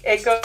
It goes.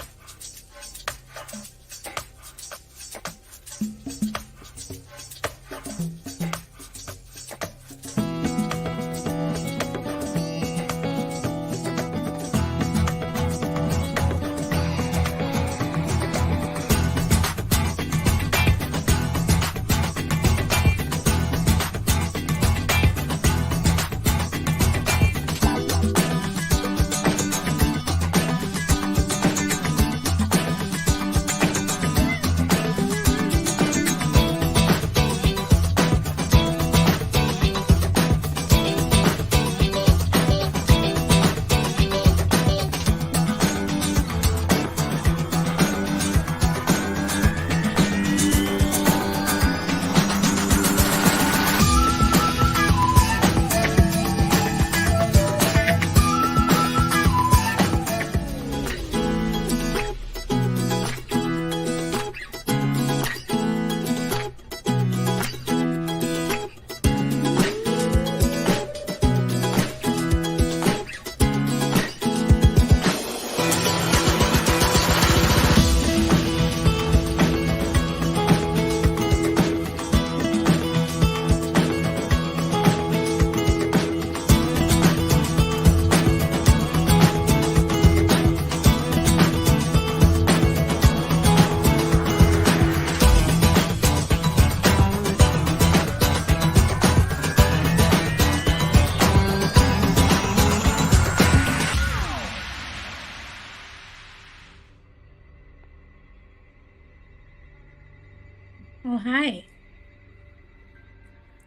Oh, hi.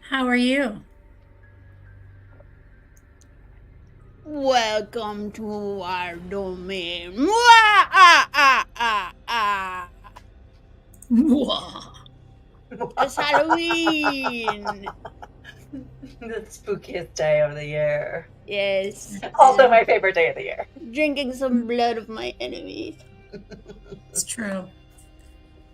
How are you? Welcome to our domain. Mwah, ah, ah, ah, ah. Mwah. It's Halloween. The spookiest day of the year. Yes. Also my favorite day of the year. Drinking some blood of my enemies. It's true.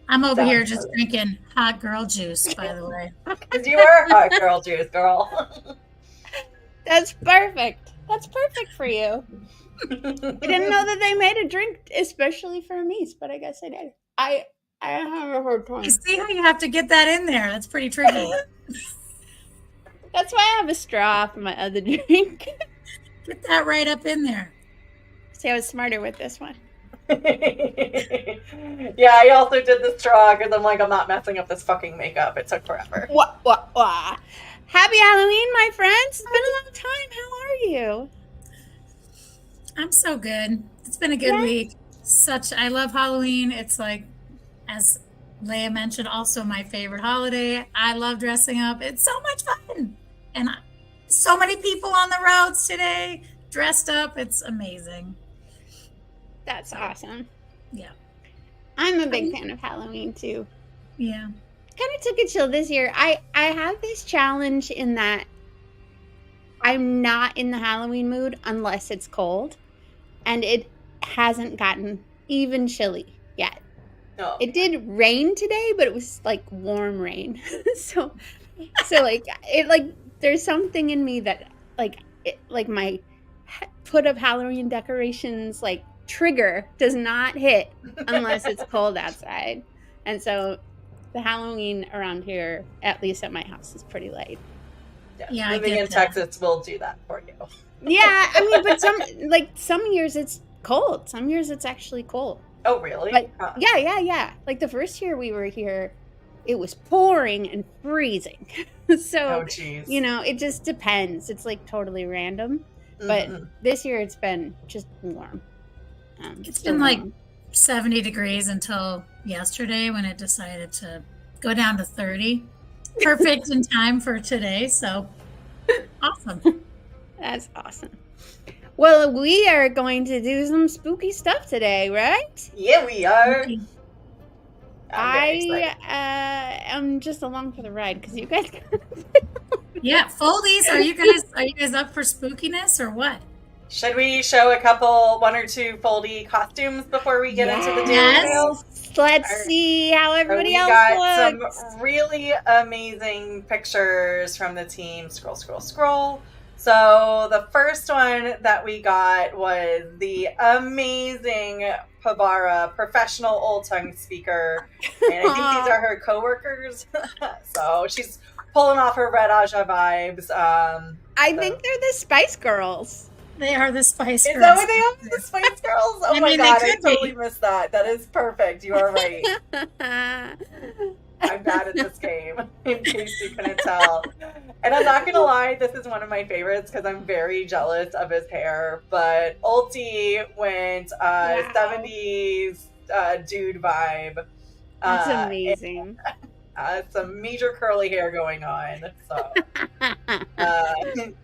I'm over here just drinking hot girl juice, by the way. Because you are a hot girl juice, girl. That's perfect. That's perfect for you. I didn't know that they made a drink especially for me, but I guess I did. I have a hard time. You see how you have to get that in there? That's pretty tricky. That's why I have a straw for my other drink. Get that right up in there. See, I was smarter with this one. Yeah, I also did the straw because I'm like, I'm not messing up this fucking makeup. It took forever. What? Happy Halloween, my friends. It's been a long time. How are you? I'm so good. It's been a good week. I love Halloween. It's like, as Leigh-A mentioned, also my favorite holiday. I love dressing up. It's so much fun. And so many people on the roads today dressed up. It's amazing. That's awesome. Yeah. I'm a big fan of Halloween too. Yeah. Kind of took a chill this year. I have this challenge in that I'm not in the Halloween mood unless it's cold. And it hasn't gotten even chilly yet. No. It did rain today, but it was like warm rain. so like it like there's something in me that like my put up Halloween decorations like trigger does not hit unless it's cold outside. And so the Halloween around here, at least at my house, is pretty light. Yeah, living in Texas will do that for you. Yeah, I mean, but some years it's cold. Some years it's actually cold. Oh, really? Like, yeah. Like the first year we were here, it was pouring and freezing. So, you know, it just depends. It's like totally random. But this year it's been just warm. It's been like 70 degrees until yesterday when it decided to go down to 30. Perfect in time for today. So awesome. That's awesome. Well, we are going to do some spooky stuff today, right? Yeah, we are. I am just along for the ride because you guys. Yeah, foldies. Are you guys up for spookiness or what? Should we show one or two foldy costumes before we get into the details? Let's see how everybody else looks. Some really amazing pictures from the team. Scroll. So the first one that we got was the amazing Pabara, professional old tongue speaker. And I think these are her coworkers. So she's pulling off her Red Aja vibes. I think they're the Spice Girls. They are the Spice Girls. Is that what they are? The Spice Girls? Oh my god, I totally be. missed that. That is perfect. You are right. I'm bad at this game, in case you couldn't tell. And I'm not gonna lie, this is one of my favorites because I'm very jealous of his hair. But Ulti went 70s dude vibe. That's amazing. Some major curly hair going on. So,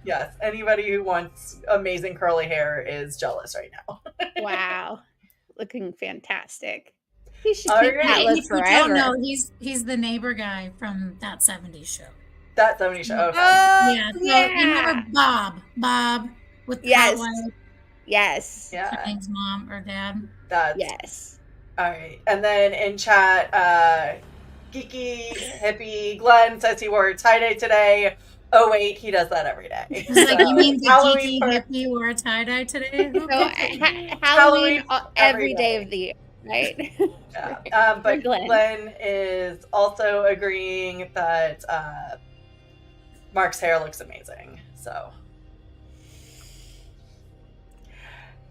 yes, anybody who wants amazing curly hair is jealous right now. Wow, looking fantastic. He should All keep right. that look If you forever. don't know, he's the neighbor guy from that 70s show. That 70s show. Okay. Oh, Yeah, so you remember Bob with the Yes. wife, Yes. Yeah. His mom or dad. That's Yes. all right. And then in chat, geeky hippie Glenn says he wore a tie-dye today. Oh wait, he does that every day. He's like, you mean the Halloween geeky hippie wore a tie-dye today? So Halloween every day of the year, right? Yeah. But Glenn. Glenn is also agreeing that Mark's hair looks amazing. So,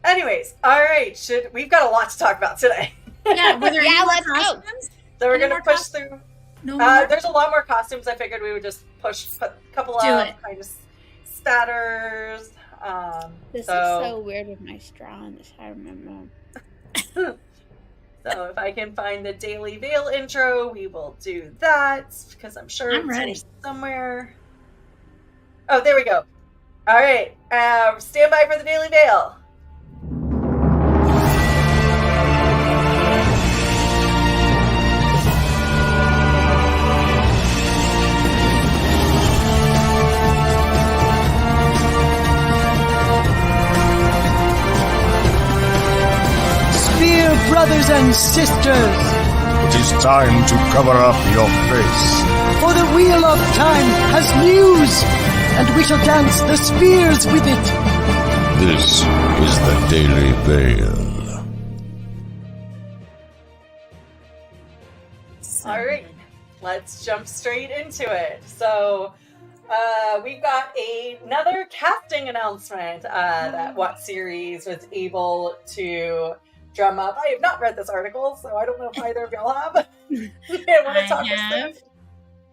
anyways, all right. We've got a lot to talk about today. Yeah, were there any more let's go. costumes? So we're Any gonna more push costumes? through. No more? There's a lot more costumes. I figured we would just put a couple Do of it. kind of spatters. This is so weird with my straw in this. I remember. So if I can find the Daily Veil intro, we will do that because I'm sure I'm it's ready. here somewhere. Oh, there we go. All right, stand by for the Daily Veil. Dear brothers and sisters, It is time to cover up your face. for the wheel of time has news, and we shall dance the spears with it. This is the Daily Veil. All right, let's jump straight into it. So we've got another casting announcement that What Series was able to drum up. I have not read this article, so I don't know if either of y'all have. You want to talk us through?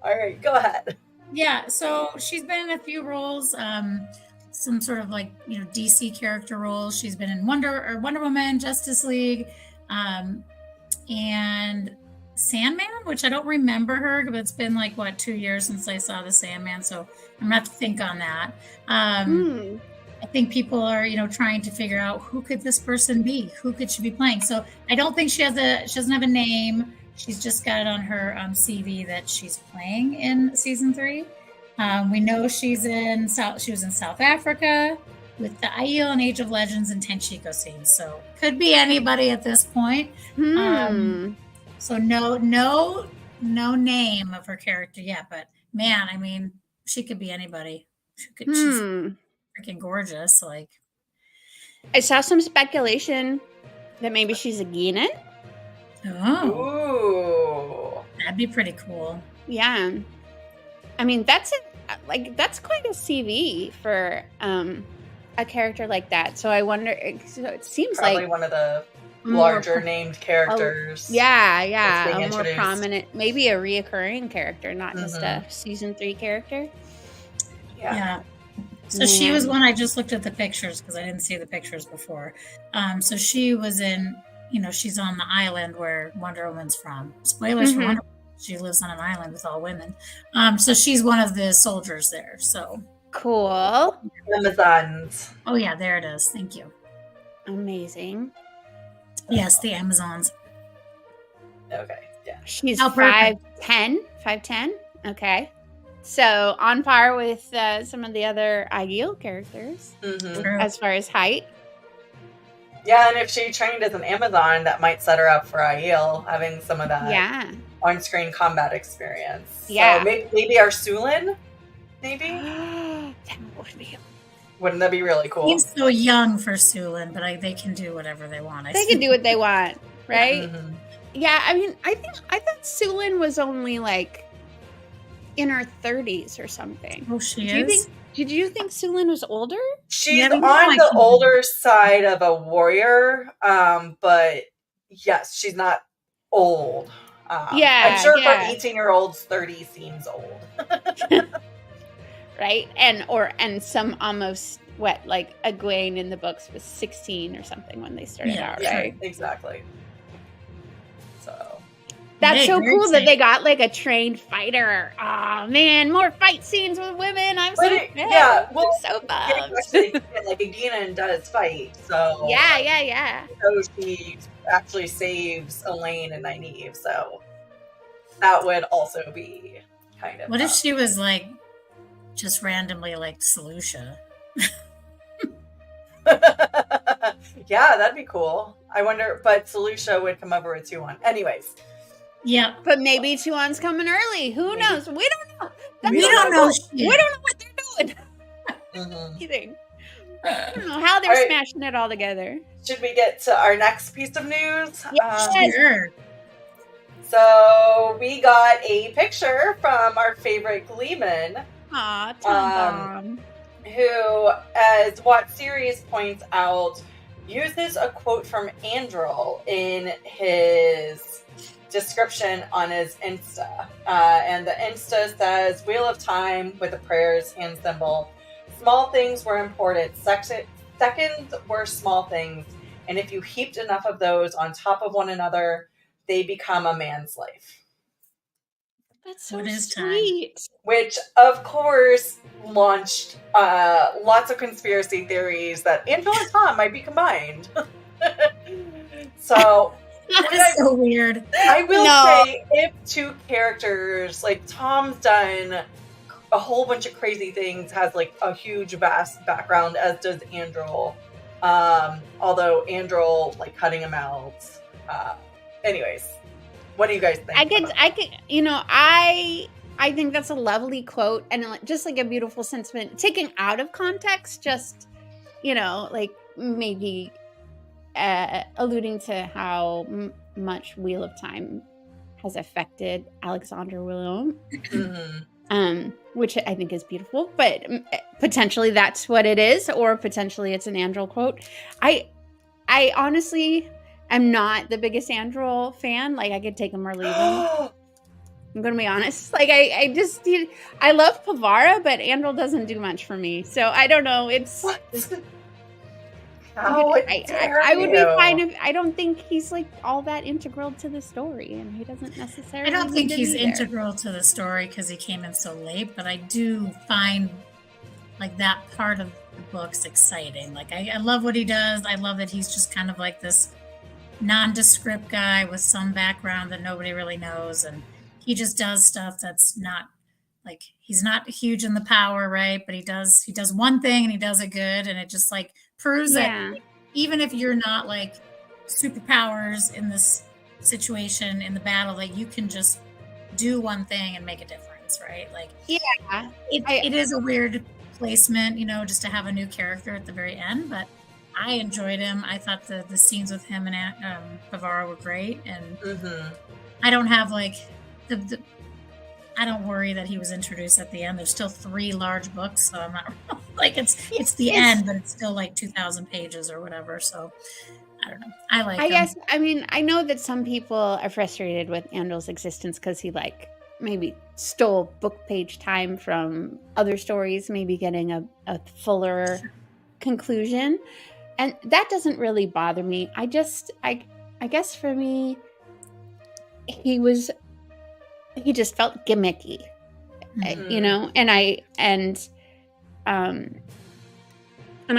All right, go ahead. Yeah, so she's been in a few roles, some sort of like, DC character roles. She's been in Wonder Woman, Justice League, and Sandman, which I don't remember her, but it's been 2 years since I saw the Sandman, so I'm gonna have to think on that. I think people are, trying to figure out who could this person be, who could she be playing. So I don't think she doesn't have a name. She's just got it on her CV that she's playing in season 3. We know she was in South Africa with the Aiel and Age of Legends and Tenchiko scenes. So could be anybody at this point. So no name of her character yet, but man, I mean, she could be anybody. She's freaking gorgeous. I saw some speculation that maybe she's a Guinan. Oh, Ooh. that'd be pretty cool. Yeah, I mean that's that's quite a CV for a character like that. So I wonder. So it seems Probably like one of the more larger named characters. yeah, that's being a more introduced. prominent, maybe a reoccurring character, not just a season 3 character. Yeah. So she was one I just looked at the pictures because I didn't see the pictures before. So she was in, she's on the island where Wonder Woman's from. Spoilers for Wonder Woman. She lives on an island with all women. So she's one of the soldiers there. So Cool, Amazons. oh yeah, there it is. Thank you. amazing. Yes, the Amazons. Okay, yeah. She's Oh, perfect. 5'10". Okay. So on par with some of the other Aiel characters True. as far as height. Yeah, and if she trained as an Amazon, that might set her up for Aiel, having some of that Yeah. on-screen combat experience. Yeah. So maybe Arsulin? Maybe? That would be Wouldn't that be really cool? He's so young for Sulin, but they can do whatever they want. They can do what they want, right? Mhm. Yeah, I mean, I thought Sulin was only like in her 30s or something. Oh, she Did is? you think Sulin was older? She's Yeah, on like the older side of a warrior, but yes, she's not old. Yeah, I'm sure yeah. for 18-year-olds, 30 seems old. Right? And some almost like Egwene in the books was 16 or something when they started out, Yeah, right? exactly. So That's Hey, so very cool that exciting. they got like a trained fighter. Oh man, more fight scenes with women. I'm so But bummed. yeah, well, I'm so bummed. actually, like Agina does fight, so Yeah. So she actually saves Elaine and Nynaeve, so that would also be kind of. What if she was like just randomly like Selusha? Yeah, that'd be cool. I wonder, but Selusha would come over with 2-1. Anyways, Yeah. But maybe Tuon's coming early. Who Maybe. knows? We don't know. We don't know We shit. don't know what they're doing. mhm. Either. I don't know how they're All right. smashing it all together. Should we get to our next piece of news? Yes. Sure. So we got a picture from our favorite Gleeman, Aw, Tom Bomb. who, as What Series points out, uses a quote from Andrel in his description on his Insta. And the Insta says, Wheel of Time with the prayers hand symbol. Small things were important. Seconds were small things. And if you heaped enough of those on top of one another, they become a man's life. That's so What is time? sweet. Which, of course, launched lots of conspiracy theories that Angela and Tom might be combined. So, That is so weird. I will No. say, if two characters, like Tom's done a whole bunch of crazy things, has like a huge, vast background, as does Andrel. Although Andrel, like cutting him out. Anyways, what do you guys think? I could, you know, I think that's a lovely quote and just like a beautiful sentiment taken out of context, just, you know, like maybe alluding to how much Wheel of Time has affected Alexander William, Mhm. which I think is beautiful, but potentially that's what it is, or potentially it's an Andrel quote. I honestly am not the biggest Andrel fan. Like, I could take him or leave him. I'm gonna be honest. Like, I love Pavara, but Andrel doesn't do much for me. So I don't know. It's What? How dare I would be you. fine if I don't think he's like all that integral to the story, and he doesn't necessarily. I don't think need it he's either. integral to the story because he came in so late, but I do find like that part of the books exciting. Like, I love what he does. I love that he's just kind of like this nondescript guy with some background that nobody really knows, and he just does stuff that's not like, he's not huge in the power, right? But he does one thing and he does it good, and it just like proves Yeah. that even if you're not like superpowers in this situation in the battle, that you can just do one thing and make a difference, right? Like, Yeah. it is a weird placement, you know, just to have a new character at the very end, but I enjoyed him. I thought the scenes with him and Pavara were great, and Mhm. I don't have like I don't worry that he was introduced at the end. There's still 3 large books, so I'm not like it's the end, but it's still like 2,000 pages or whatever. So I don't know. I like him. guess, I mean, I know that some people are frustrated with Andrel's existence because he like maybe stole book page time from other stories, maybe getting a fuller conclusion. And that doesn't really bother me. I guess for me, he just felt gimmicky, Mhm. you know, and I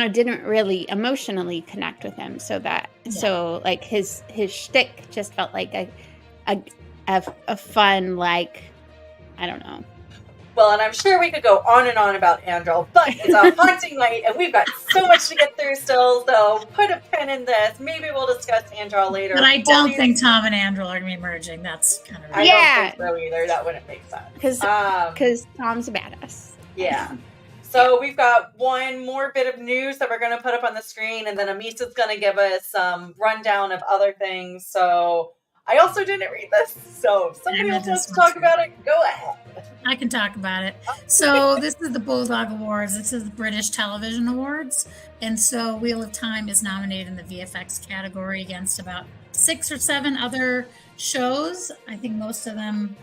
didn't really emotionally connect with him, so like his shtick just felt like a fun, like, I don't know. Well, and I'm sure we could go on and on about Andrel, but it's a haunting night, and we've got so much to get through still, so put a pin in this. Maybe we'll discuss Andrel later. But I don't think Tom and Andrel are going to be merging. That's kind of I don't think so either. That wouldn't make sense. Because Tom's a badass. Yeah. So we've got one more bit of news that we're going to put up on the screen, and then Amisa's going to give us some rundown of other things. So I also didn't read this, so if somebody else wants to talk about it, go ahead. I can talk about it. So this is the Bulldog Awards. This is the British Television Awards. And so Wheel of Time is nominated in the VFX category against about 6 or 7 other shows. I think most of them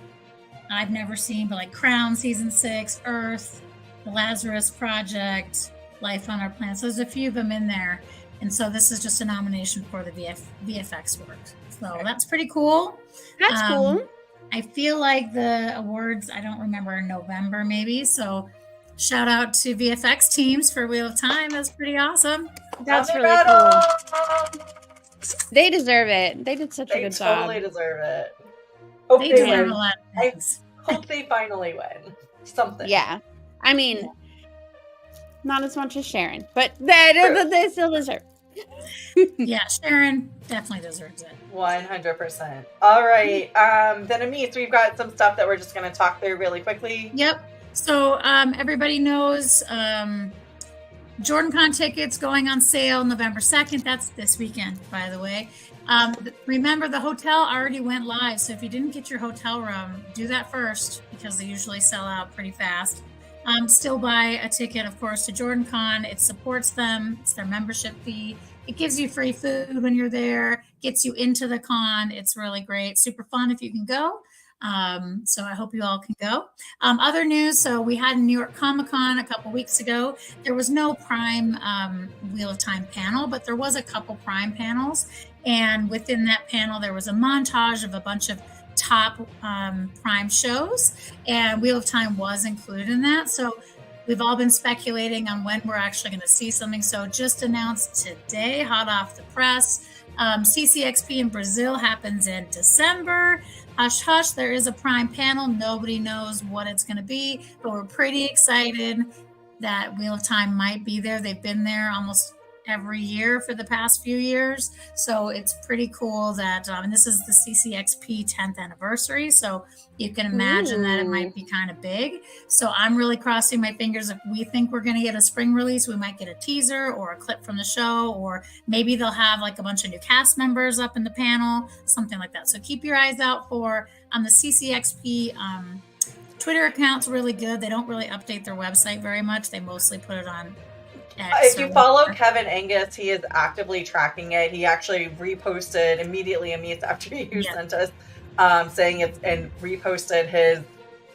I've never seen, but like Crown Season 6, Earth, The Lazarus Project, Life on Our Planet. So there's a few of them in there. And so this is just a nomination for the VFX work. So that's pretty cool. That's cool. I feel like the awards, I don't remember, in November maybe. So shout out to VFX teams for Wheel of Time. That's pretty awesome. That's really cool. They deserve it. They did such a good job. They totally deserve it. Hope They they deserve win. a lot of things. I hope they finally win something. Yeah. I mean, not as much as Sharon, but they still deserve it. Yeah, Sharon definitely deserves it. 100%. All right. Then Amis, we've got some stuff that we're just going to talk through really quickly. Yep. So everybody knows JordanCon tickets going on sale November 2nd. That's this weekend, by the way. Remember, the hotel already went live. So if you didn't get your hotel room, do that first because they usually sell out pretty fast. Still buy a ticket, of course, to JordanCon. It supports them. It's their membership fee. It gives you free food when you're there, gets you into the con. It's really great. Super fun if you can go. So I hope you all can go. Other news. So we had New York Comic Con a couple weeks ago. There was no Prime Wheel of Time panel, but there was a couple Prime panels. And within that panel, there was a montage of a bunch of top Prime shows, and Wheel of Time was included in that. So we've all been speculating on when we're actually going to see something. So just announced today, hot off the press, CCXP in Brazil happens in December. Hush hush, there is a Prime panel. Nobody knows what it's going to be, but we're pretty excited that Wheel of Time might be there. They've been there almost every year for the past few years. So it's pretty cool that, and this is the CCXP 10th anniversary. So you can imagine that it might be kind of big. So I'm really crossing my fingers. If we think we're going to get a spring release, we might get a teaser or a clip from the show, or maybe they'll have like a bunch of new cast members up in the panel, something like that. So keep your eyes out for the CCXP Twitter account's really good. They don't really update their website very much. They mostly put it on X. If you follow Kevin Angus, he is actively tracking it. He actually reposted immediately after you sent us saying it, and reposted his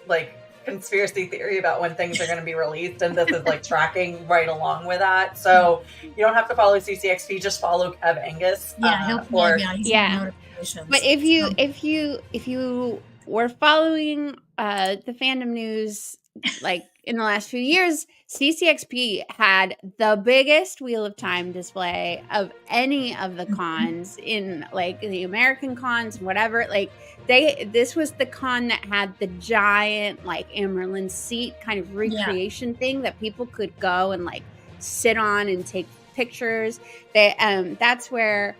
like conspiracy theory about when things are going to be released, and this is like tracking right along with that. So you don't have to follow CCXP, just follow Kev Angus. He'll notifications. But if you were following the fandom news like in the last few years, CCXP had the biggest Wheel of Time display of any of the cons in like the American cons, whatever. Like this was the con that had the giant like Amerlin seat kind of recreation thing that people could go and like sit on and take pictures. That's where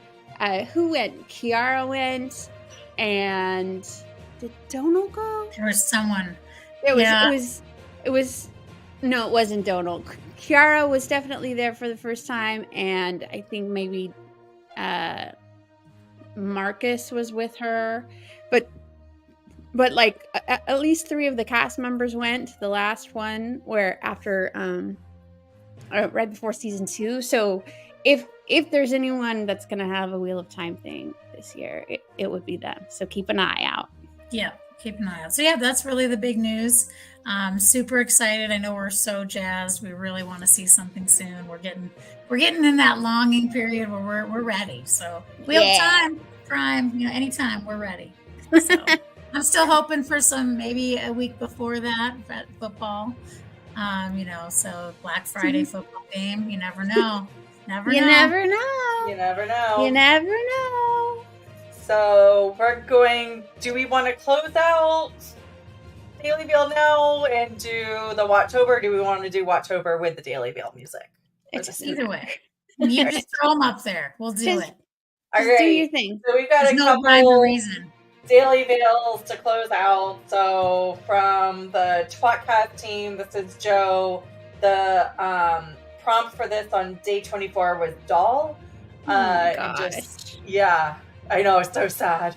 who went? Kiara went, and did Donald go? There was someone. It was no, it wasn't Donald. Kiara was definitely there for the first time, and I think maybe Marcus was with her, but like at least 3 of the cast members went. The last one, where after right before season 2. So if there's anyone that's gonna have a Wheel of Time thing this year, it would be them. So keep an eye out. Yeah, keep an eye out. So yeah, that's really the big news. Super excited. I know we're so jazzed. We really want to see something soon. We're getting in that longing period where we're ready. So Wheel of Time, Prime, anytime we're ready. So I'm still hoping for some, maybe a week before that, football. So Black Friday football game. You never know. You never know. You never know. You never know. So do we want to close out Daily Veil now and do the Wattober, or do we want to do Wattober with the Daily Veil music? It's either way. You just throw them up there. We'll do it. All right. Do your thing. So we've got There's a no rhyme couple or reason. Daily Veils to close out. So from the Twatcast team, this is Joe. the prompt for this on day 24 was doll. And just, yeah, I know, it's so sad.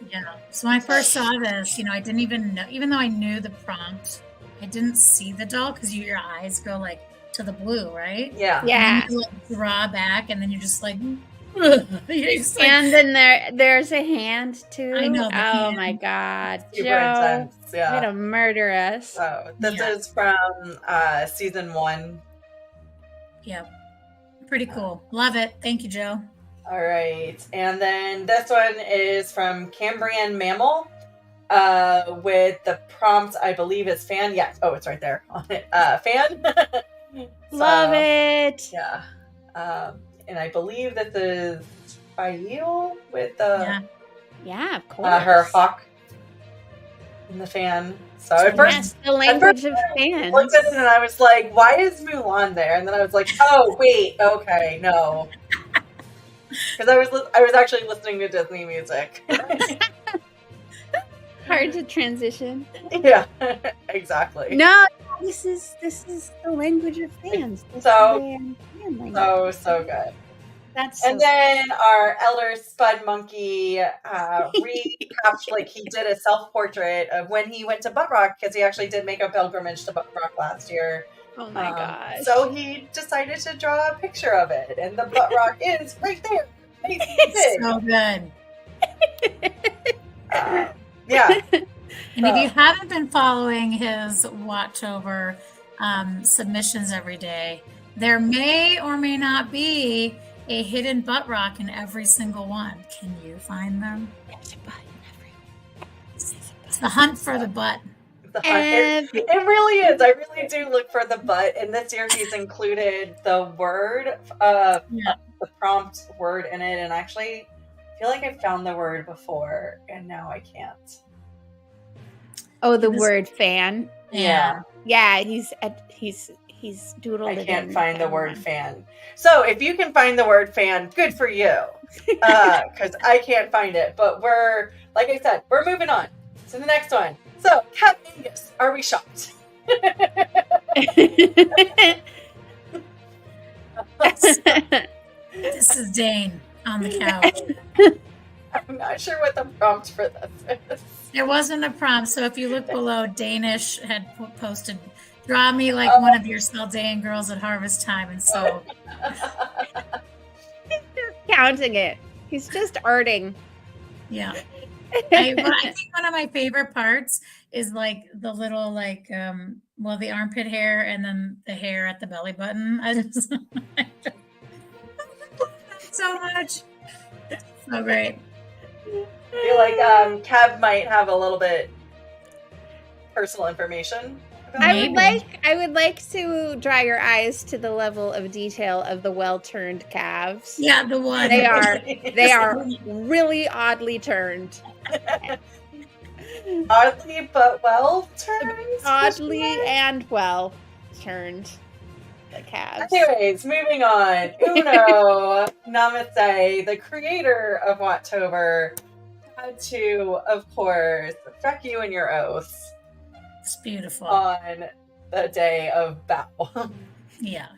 Yeah. So when I first saw this, I didn't even know, even though I knew the prompt, I didn't see the doll because your eyes go like to the blue, right? Yeah. Yeah. And then you like draw back, and then you're just like, and then there's a hand too. I know. Oh my God, Super Joe, intense. Yeah. way to murder us. So this is from season 1. Yep. Pretty cool. Love it. Thank you, Joe. All right. And then this one is from Cambrian Mammal with the prompt, I believe it's fan. Yes. Oh, it's right there on it. Fan. Love it. Yeah. And I believe this is Fail with the of course, her hawk in the fan. So at first, the language of fans. I looked at it and I was like, "Why is Mulan there?" And then I was like, "Oh wait, okay, no," because I was actually listening to Disney music. Hard to transition. Yeah, exactly. No, this is the language of fans. So good. That's and then our elder Spud Monkey recapped, like he did a self-portrait of when he went to Butt Rock, because he actually did make a pilgrimage to Butt Rock last year. Oh my gosh. So he decided to draw a picture of it, and the Butt Rock is right there. It's so good. Yeah. And if you haven't been following his watch over submissions every day, there may or may not be a hidden butt rock in every single one. Can you find them? There's a butt in every one. It's the hunt for the butt. It really is. I really do look for the butt. And this year he's included the word, the prompt word in it. And actually, I feel like I found the word before, and now I can't. Oh, the word fan. Yeah. Yeah, he's doodled it. I can't find the word fan. So if you can find the word fan, good for you. Because I can't find it. But like I said, we're moving on to the next one. So, Cat Angus, are we shocked? This is Dane on the couch. I'm not sure what the prompt for this is. There wasn't a prompt, so if you look below, Danish had posted, draw me like one of your Saldaean girls at harvest time, and so... He's just counting it. He's just arting. Yeah. I think one of my favorite parts is like the little the armpit hair and then the hair at the belly button. I just so much. So great. I feel like Kev might have a little bit personal information. I would like to draw your eyes to the level of detail of the well-turned calves. Yeah, the one. They are really oddly turned. Oddly but well turned. Oddly and well turned. The calves. Anyways, moving on. Uno Namaste, the creator of Whattober, had to, of course, feck you in your oath. It's beautiful. On the day of bow. Yeah.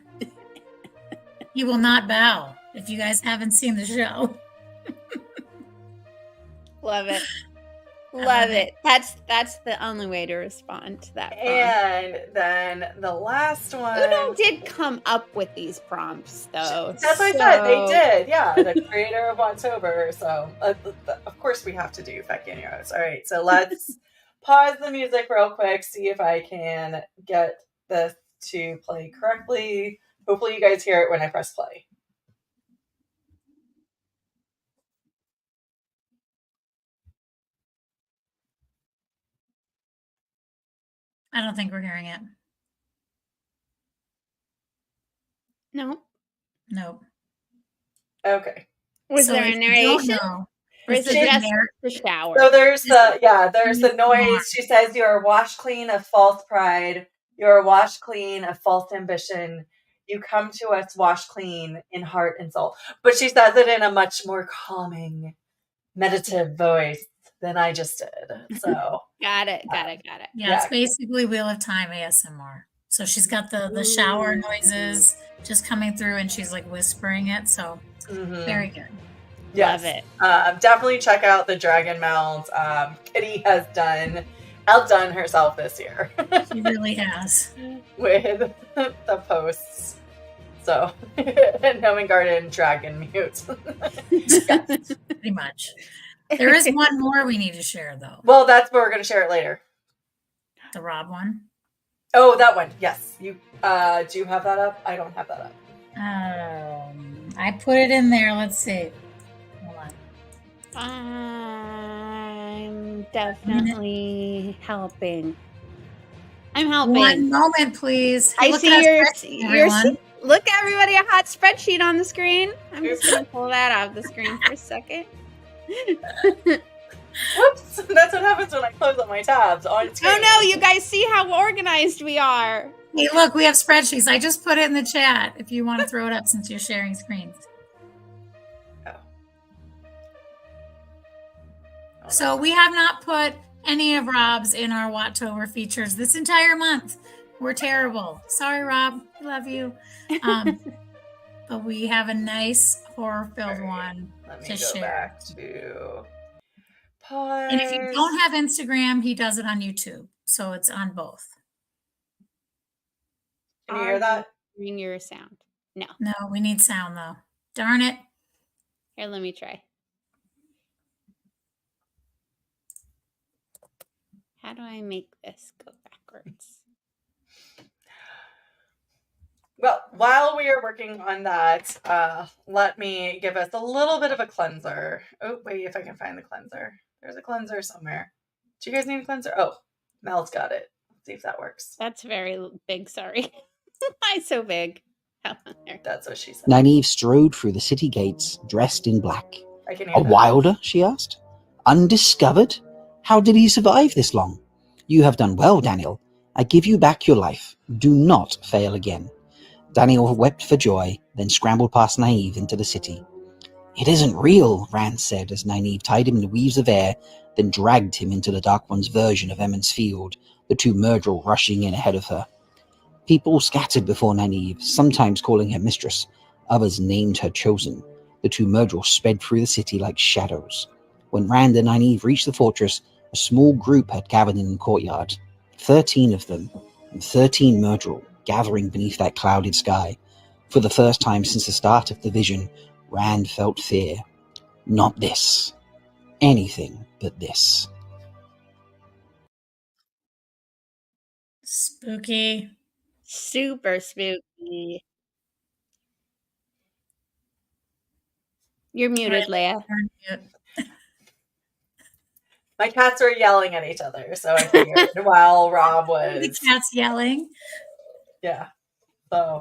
You will not bow if you guys haven't seen the show. Love it. Love it. That's the only way to respond to that prompt. And then the last one. Uno did come up with these prompts, though. That's what I said. They did. Yeah, the creator of Whattober. So, of course, we have to do Feck in your oath. All right, so let's pause the music real quick, see if I can get this to play correctly. Hopefully, you guys hear it when I press play. I don't think we're hearing it. No. Nope. Okay. Was there a narration? Or is it just the shower? So there's the noise. She says, "You are washed clean of false pride. You are washed clean of false ambition. You come to us washed clean in heart and soul." But she says it in a much more calming, meditative voice than I just did. So Got it. Yeah, it's basically Wheel of Time ASMR. So she's got the shower noises just coming through, and she's like whispering it. So very good. Yes. Love it. Definitely check out the dragon mount. Kitty has outdone herself this year. She really has. With the posts. So, Gnome Garden Dragon Mute. Yes, pretty much. There is one more we need to share, though. Well, that's where we're going to share it later. The Rob one. Oh, that one. Yes. You do you have that up? I don't have that up. I put it in there. Let's see. Hold on. I'm definitely helping. I'm helping. One moment, please. I Look see at your everyone. look, everybody, a hot spreadsheet on the screen. I'm just gonna pull that off the screen for a second. Whoops. That's what happens when I close up my tabs on screen. Oh no, you guys see how organized we are. Hey, look, we have spreadsheets. I just put it in the chat if you want to throw it up since you're sharing screens. Oh. So we have not put any of Rob's in our Wattober features this entire month. We're terrible. Sorry, Rob. We love you. But we have a nice horror-filled one Let me to go share. back to pause. And if you don't have Instagram, he does it on YouTube. So it's on both. Can you hear that? Bring your sound. No. No, we need sound, though. Darn it. Here, let me try. How do I make this go backwards? Well, while we are working on that, let me give us a little bit of a cleanser. Oh, wait, if I can find the cleanser. There's a cleanser somewhere. Do you guys need a cleanser? Oh, Mel's got it. Let's see if that works. That's very big, sorry. Why so big? Oh, there. That's what she said. Nynaeve strode through the city gates, dressed in black. I can hear A that. wilder? She asked. Undiscovered? How did he survive this long? You have done well, Daniel. I give you back your life. Do not fail again. Daniel wept for joy, then scrambled past Nynaeve into the city. It isn't real, Rand said as Nynaeve tied him in weaves of air, then dragged him into the Dark One's version of Emmons Field, the two Murdrel rushing in ahead of her. People scattered before Nynaeve, sometimes calling her mistress. Others named her chosen. The two Murdrel sped through the city like shadows. When Rand and Nynaeve reached the fortress, a small group had gathered in the courtyard. 13 of them, and 13 Murdrel, gathering beneath that clouded sky. For the first time since the start of the vision, Rand felt fear. Not this. Anything but this. Spooky. Super spooky. You're muted, Leia. My cats were yelling at each other, so I figured while Rob The was... cat's yelling. Yeah. So,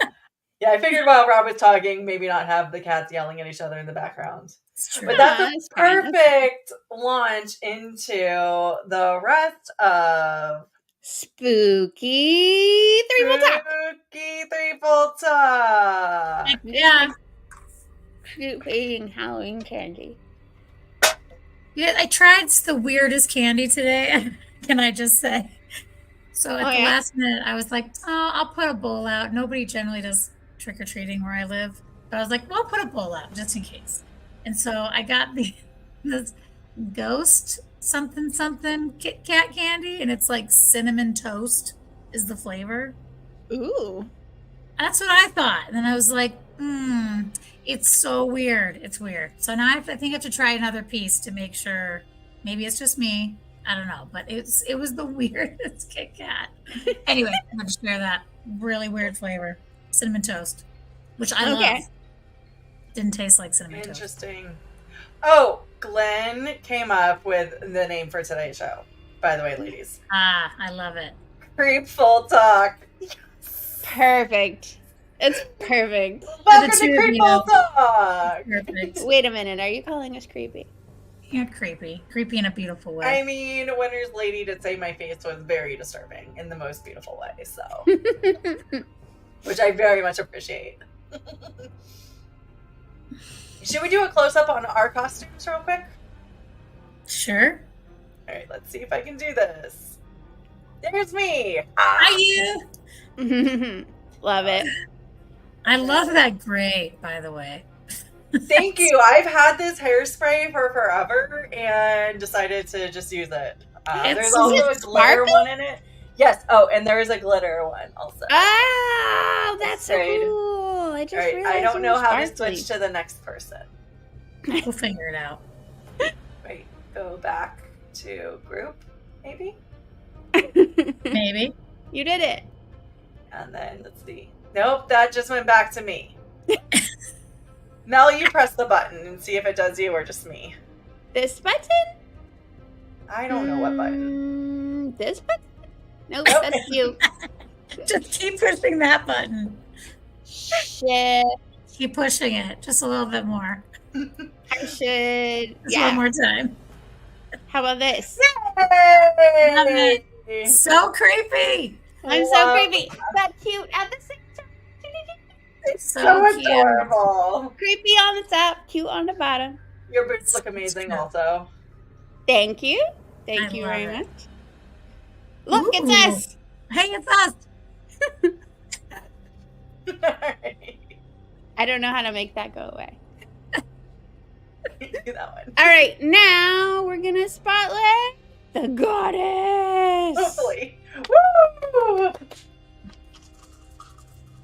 yeah, I figured while Rob was talking, maybe not have the cats yelling at each other in the background. It's true. But that's a That's fine. perfect launch into the rest of Spooky Three-Full Talk. Spooky Threefold Talk. Yeah. Eating Halloween candy. Yeah, I tried the weirdest candy today. Can I just say? So at the last minute, I was like, oh, I'll put a bowl out. Nobody generally does trick-or-treating where I live. But I was like, well, I'll put a bowl out just in case. And so I got this ghost something Kit Kat candy, and it's like cinnamon toast is the flavor. Ooh. That's what I thought. And then I was like, it's so weird. It's weird. So now I think I have to try another piece to make sure. Maybe it's just me. I don't know. But it was the weirdest Kit Kat. Anyway, I'm going to share that. Really weird flavor. Cinnamon toast, which I love. Didn't taste like cinnamon toast. Interesting. Oh, Glenn came up with the name for today's show, by the way, ladies. Ah, I love it. Creepful Talk. Perfect. It's perfect. Welcome to Creepful Talk. Perfect. Wait a minute. Are you calling us creepy? You're creepy. Creepy in a beautiful way. I mean, Winter's Lady did say my face was very disturbing in the most beautiful way, so. Which I very much appreciate. Should we do a close-up on our costumes real quick? Sure. All right, let's see if I can do this. There's me. Hi, you. Love it. I love that gray, by the way. Thank you. I've had this hairspray for forever and decided to just use it. There's also a glitter one in it. Yes. Oh, and there is a glitter one also. Oh, that's so cool. I just realized I don't know how to sparkly. switch to the next person. We'll figure it out. Wait, go back to group, maybe? Maybe. You did it. And then let's see. Nope, that just went back to me. Mel, you press the button and see if it does you or just me. This button? I don't know what button. This button? Nope, that's you. Just keep pushing that button. Shit. Keep pushing it just a little bit more. I should. Just one more time. How about this? Yay! So creepy. I'm so creepy. But cute at the same time. So cute. Adorable. Creepy on the top, cute on the bottom. Your boots look amazing also. Thank you. Thank you very much. Look, it's us. Hey, it's us. I don't know how to make that go away. Do that one. All right, now we're gonna spotlight the goddess. Hopefully. Woo!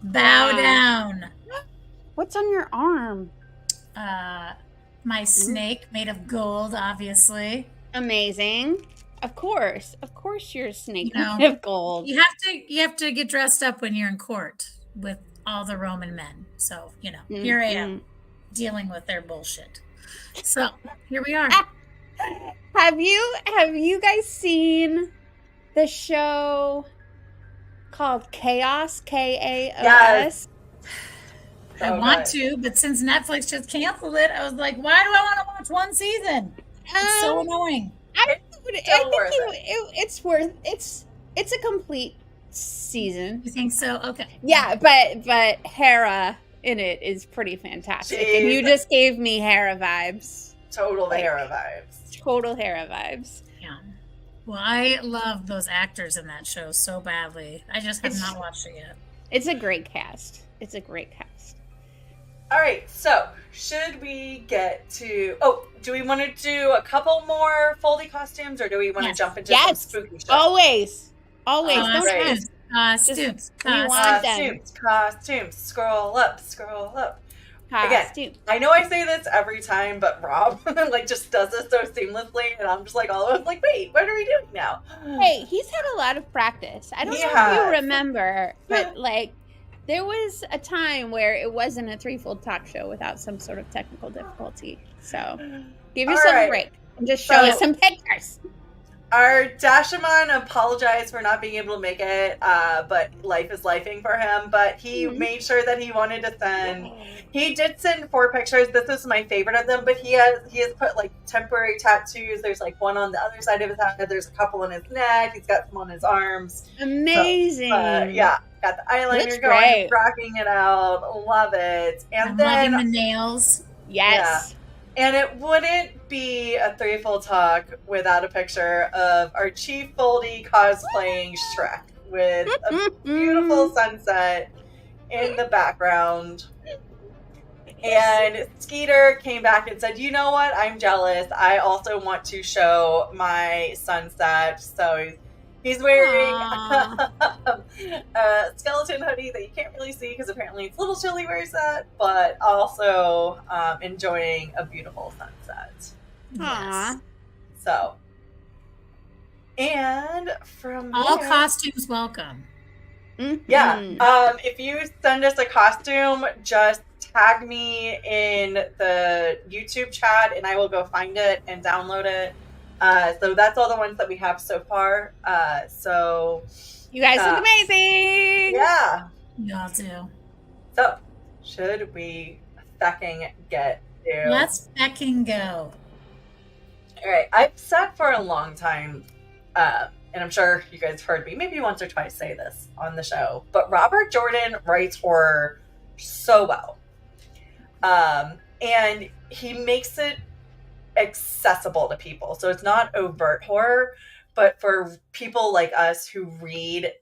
Bow down. What's on your arm? My snake made of gold, obviously. Amazing. Of course you're a snake You know, made of gold. You have to get dressed up when you're in court with all the Roman men. So, here I am dealing with their bullshit. So, here we are. Have you guys seen the show called Chaos? K-A-O-S? Yes. I want to, but since Netflix just canceled it, I was like, why do I want to watch one season? It's so annoying. It's a complete season. You think so? Okay. Yeah, but Hera in it is pretty fantastic. And you just gave me Hera vibes. Total Hera vibes. Total Hera vibes. Yeah. Well, I love those actors in that show so badly. I just have not watched it yet. It's a great cast. All right, so should we get to... Oh, do we want to do a couple more Foldy costumes, or do we want to jump into some spooky stuff? Always. Don't right. ask. Costumes. Costumes. Scroll up. Costume. Again, I know I say this every time, but Rob just does this so seamlessly, and I'm just wait, what are we doing now? Hey, he's had a lot of practice. I don't know if you remember, but there was a time where it wasn't a threefold talk show without some sort of technical difficulty. So give yourself a break and just show us some pictures. Our Dashaman apologized for not being able to make it, but life is lifing for him. But he made sure that he wanted to send. He did send 4 pictures. This is my favorite of them. But he has put temporary tattoos. There's one on the other side of his head. There's a couple on his neck. He's got some on his arms. Amazing. So, yeah, got the eyeliner going, rocking it out. Love it. And I'm then loving the nails. Yes. Yeah. And it wouldn't be a threefold talk without a picture of our Chief Foldy cosplaying Shrek with a beautiful sunset in the background. And Skeeter came back and said, you know what? I'm jealous. I also want to show my sunset. So he's wearing a skeleton hoodie that you can't really see because apparently it's little Chili wears that, but also enjoying a beautiful sunset. Aww. So, and from all there, costumes welcome. yeah. If you send us a costume, just tag me in the YouTube chat and I will go find it and download it. So that's all the ones that we have so far. So you guys look amazing. Yeah. Y'all do. So should we fucking get to? Let's fucking go. All right. I've said for a long time, and I'm sure you guys heard me maybe once or twice say this on the show, but Robert Jordan writes horror so well. And he makes it accessible to people. So it's not overt horror, but for people like us who read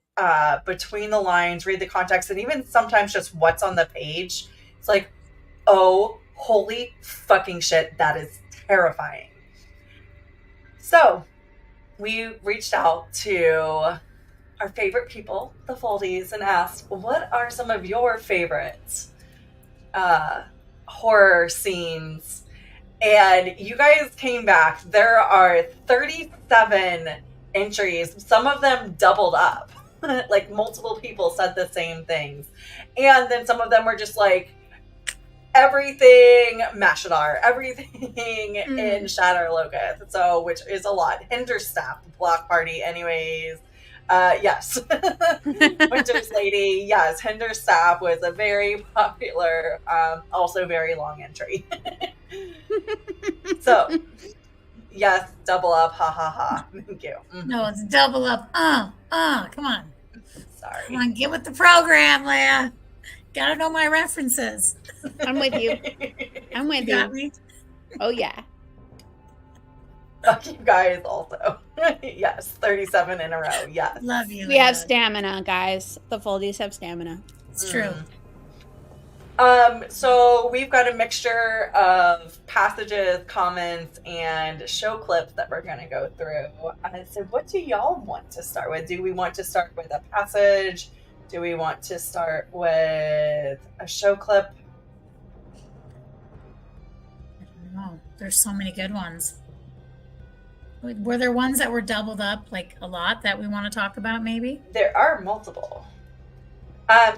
between the lines, read the context, and even sometimes just what's on the page. It's like, oh, holy fucking shit, that is terrifying. So we reached out to our favorite people, the Foldies, and asked, what are some of your favorite horror scenes? And you guys came back. There are 37 entries, some of them doubled up. Like multiple people said the same things. And then some of them were just like, everything Mashadar, everything in Shatter Locust. So, which is a lot. Hinterstaff, Block Party, anyways. Yes. Winter's Lady, yes. Hinterstaff was a very popular, also very long entry. So, yes, double up, ha ha ha. Thank you. Mm-hmm. No, it's double up. Come on. Sorry. Come on, get with the program, Leigh-A. Gotta know my references. I'm with you. I'm with you. Got me? Oh, yeah. Fuck you guys also. Yes, 37 in a row. Yes. Love you. We have stamina, guys. The Foldies have stamina. It's true. So we've got a mixture of passages, comments, and show clips that we're going to go through. So what do y'all want to start with? Do we want to start with a passage? Do we want to start with a show clip? I don't know. There's so many good ones. Were there ones that were doubled up like a lot that we want to talk about maybe? There are multiple.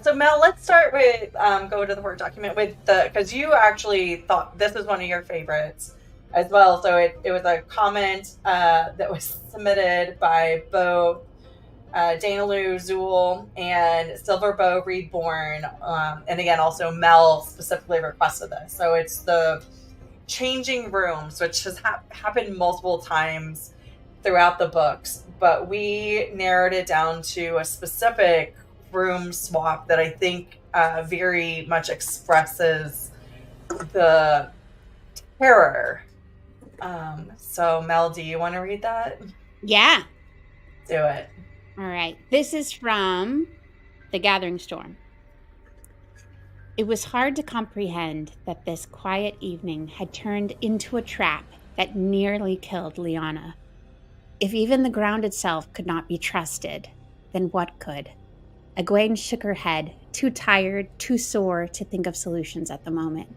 So Mel, let's start with go to the Word document with because you actually thought this was one of your favorites as well. So it was a comment that was submitted by both Dana Lou Zool and Silverbow Reborn, and again also Mel specifically requested this. So it's the changing rooms, which has happened multiple times throughout the books, but we narrowed it down to a specific room swap that I think very much expresses the terror. So Mel, do you want to read that? Yeah. Do it. All right. This is from The Gathering Storm. It was hard to comprehend that this quiet evening had turned into a trap that nearly killed Liana. If even the ground itself could not be trusted, then what could? Egwene shook her head, too tired, too sore to think of solutions at the moment.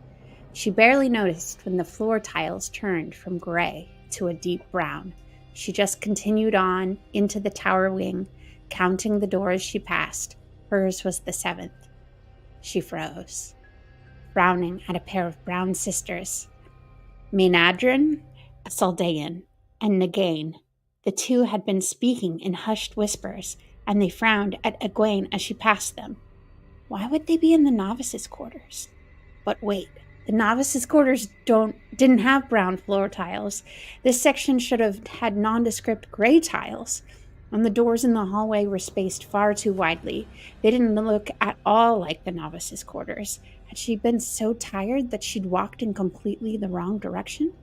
She barely noticed when the floor tiles turned from gray to a deep brown. She just continued on into the tower wing, counting the doors she passed. Hers was the 7th. She froze, frowning at a pair of brown sisters. Melindhra, a Saldaean, and Nagain. The two had been speaking in hushed whispers, and they frowned at Egwene as she passed them. Why would they be in the novices' quarters? But wait, the novices' quarters didn't have brown floor tiles. This section should have had nondescript gray tiles, and the doors in the hallway were spaced far too widely. They didn't look at all like the novices' quarters. Had she been so tired that she'd walked in completely the wrong direction?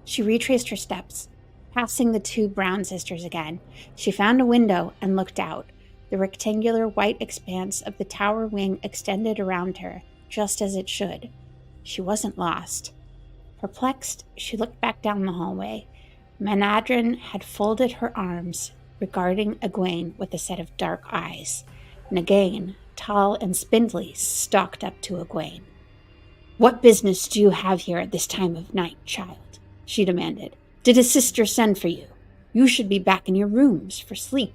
She retraced her steps, passing the two brown sisters again. She found a window and looked out. The rectangular white expanse of the tower wing extended around her, just as it should. She wasn't lost. Perplexed, she looked back down the hallway. Melindhra had folded her arms, regarding Egwene with a set of dark eyes. Nagain, tall and spindly, stalked up to Egwene. "What business do you have here at this time of night, child?" she demanded. "Did a sister send for you? You should be back in your rooms for sleep."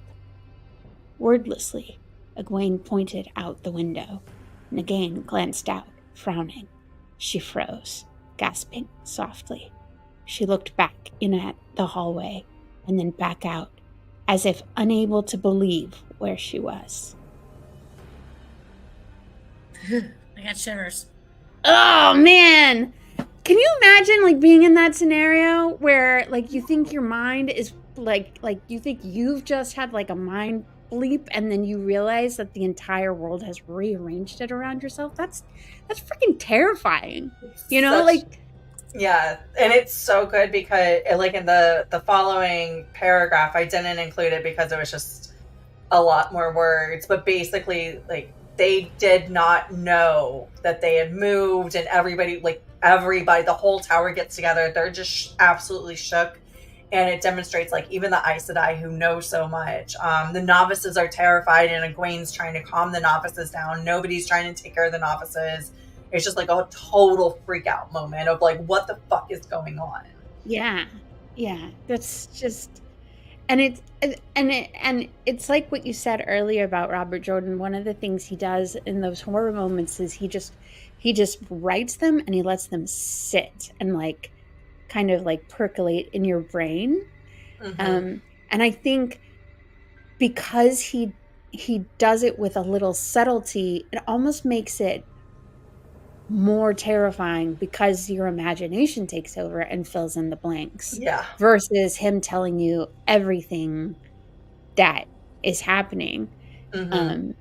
Wordlessly, Egwene pointed out the window. Nagain glanced out, frowning. She froze, gasping softly. She looked back in at the hallway and then back out, as if unable to believe where she was. I got shivers. Oh, man! Can you imagine, being in that scenario where, you think your mind is, you think you've just had, a mind bleep, and then you realize that the entire world has rearranged it around yourself? That's freaking terrifying. You know, Yeah, and it's so good because, in the following paragraph, I didn't include it because it was just a lot more words, but basically, like, they did not know that they had moved, and everybody, the whole tower gets together. They're just absolutely shook. And it demonstrates, like, even the Aes Sedai who know so much. The novices are terrified, and Egwene's trying to calm the novices down. Nobody's trying to take care of the novices. It's just like a total freak out moment of like, what the fuck is going on? Yeah. That's just, and it's like what you said earlier about Robert Jordan. One of the things he does in those horror moments is he just writes them and he lets them sit and like kind of like percolate in your brain. Mm-hmm. And I think because he does it with a little subtlety, it almost makes it more terrifying because your imagination takes over and fills in the blanks. Yeah. Versus him telling you everything that is happening. Mm-hmm.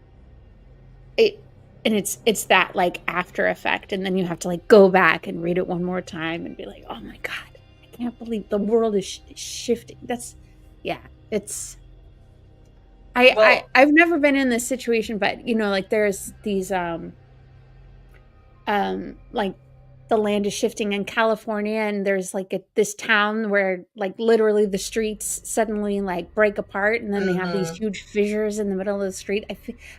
It's that like after effect, and then you have to like go back and read it one more time and be like, oh my god, I can't believe the world is shifting. It's I've never been in this situation, but you know, like there's these like the land is shifting in California, and there's like this town where like literally the streets suddenly like break apart, and then they have these huge fissures in the middle of the street.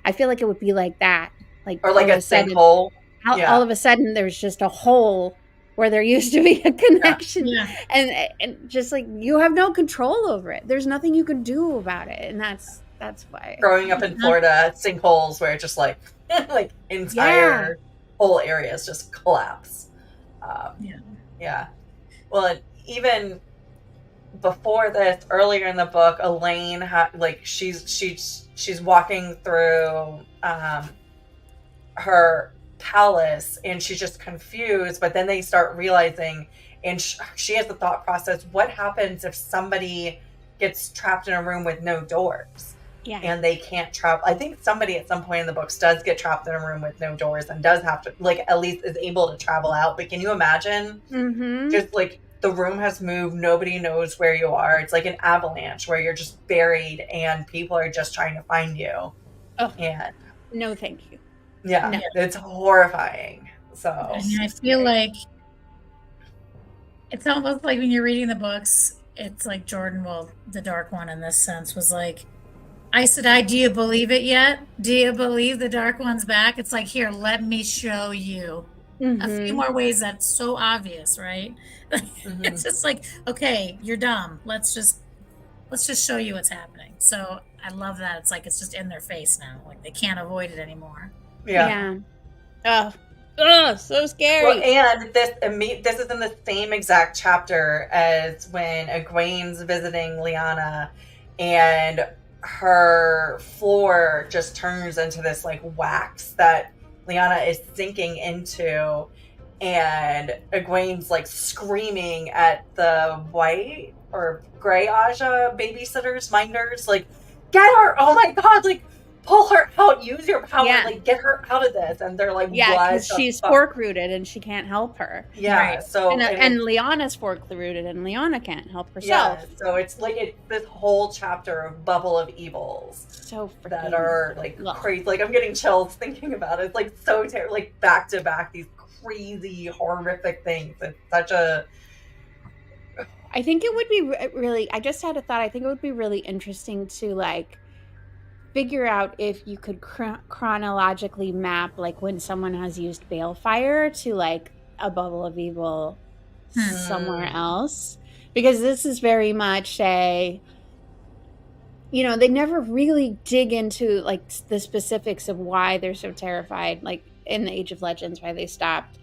I feel like it would be like that, like, or like a sinkhole. All of a sudden there's just a hole where there used to be a connection. And just like you have no control over it. There's nothing you can do about it, and that's why Growing up in Florida, sinkholes where it just like like entire whole areas just collapse. Well, and even before this, earlier in the book, Elaine she's walking through her palace, and she's just confused. But then they start realizing, and she has the thought process: what happens if somebody gets trapped in a room with no doors? Yeah. And they can't travel. I think somebody at some point in the books does get trapped in a room with no doors and does have to, like, at least is able to travel out. But can you imagine? Just like the room has moved, nobody knows where you are. It's like an avalanche where you're just buried and people are just trying to find you. Oh, and no, thank you. Yeah, no. It's horrifying. So I mean, I feel like it's almost like when you're reading the books, it's like Jordan, well, the Dark One in this sense, was like, Aes Sedai, do you believe it yet? Do you believe the Dark One's back? It's like, here, let me show you a few more ways that's so obvious, right? It's just like, okay, you're dumb. Let's just show you what's happening. So I love that. It's like it's just in their face now. Like they can't avoid it anymore. Yeah. Oh, so scary. Well, and this is in the same exact chapter as when Egwene's visiting Lyanna, and her floor just turns into this like wax that Lyanna is sinking into, and Egwene's like screaming at the white or gray Aja babysitters, minders, like, get her! Oh my god, like, pull her out, use your power, like, get her out of this. And they're like, what? Because she's fork rooted and she can't help her. Yeah, so and Lyanna's fork rooted and Lyanna can't help herself. Yeah, so it's like this whole chapter of bubble of evils, so freaking that are like crazy. Like I'm getting chills thinking about it. It's like so terrible, like back to back, these crazy, horrific things. It's such a. I think it would be really. I just had a thought. I think it would be really interesting to like figure out if you could chronologically map like when someone has used balefire to like a bubble of evil somewhere else, because this is very much a, you know, they never really dig into like the specifics of why they're so terrified, like in the Age of Legends, why they stopped.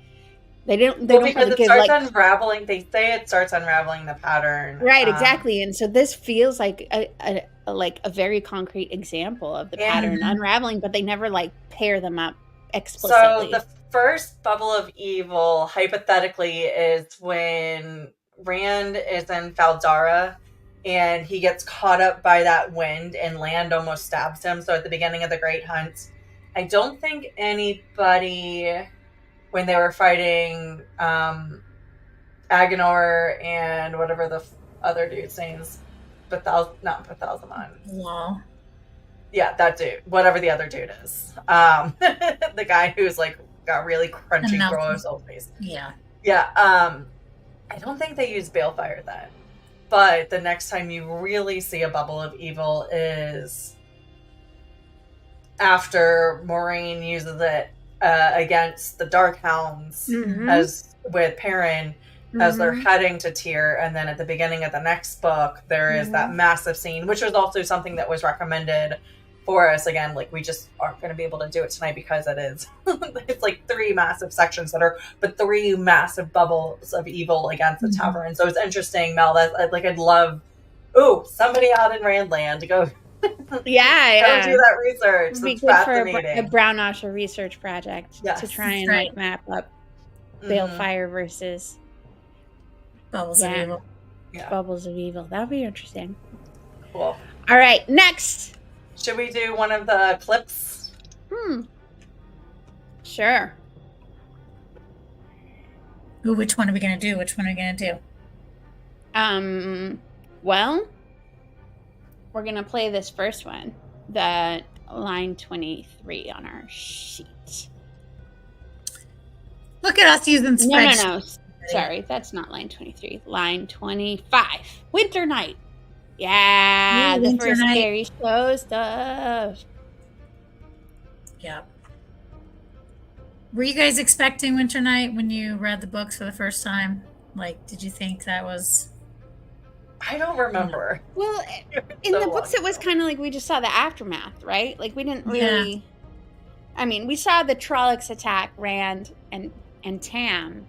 They don't because really it starts unraveling. They say it starts unraveling the pattern, right? Exactly. And so this feels like a very concrete example of the pattern unraveling, but they never like pair them up explicitly. So the first bubble of evil, hypothetically, is when Rand is in Faldara and he gets caught up by that wind and land almost stabs him. So at the beginning of the Great Hunt, I don't think anybody, when they were fighting Agenor and whatever the other dude's names, not Bethalzamon. Wow. Yeah, that dude. Whatever the other dude is. The guy who's like got really crunchy gross old face. Yeah. Yeah. I don't think they use balefire then. But the next time you really see a bubble of evil is after Moraine uses it against the Darkhounds as with Perrin as they're heading to Tyr, and then at the beginning of the next book there is that massive scene, which was also something that was recommended for us. Again, like we just aren't going to be able to do it tonight because it is it's like 3 massive sections but 3 massive bubbles of evil against the tavern. So it's interesting, Mel, that like I'd love somebody out in Randland to go go do that research. It'd be That's good for fascinating. a Brown Osher research project to try and like map up balefire versus bubbles of evil. Bubbles of evil. That would be interesting. Cool. All right, next. Should we do one of the clips? Sure. Ooh, which one are we going to do? Well, we're going to play this first one, the line 23 on our sheet. Look at us using spreadsheets. No. Sorry, that's not line 23. Line 25. Winter Night. Yeah, the first scary show stuff. Yeah. Were you guys expecting Winter Night when you read the books for the first time? Like, did you think that was... I don't remember. Well, in the books it was kind of like we just saw the aftermath, right? Like we didn't really... Yeah. I mean, we saw the Trollocs attack Rand and Tam.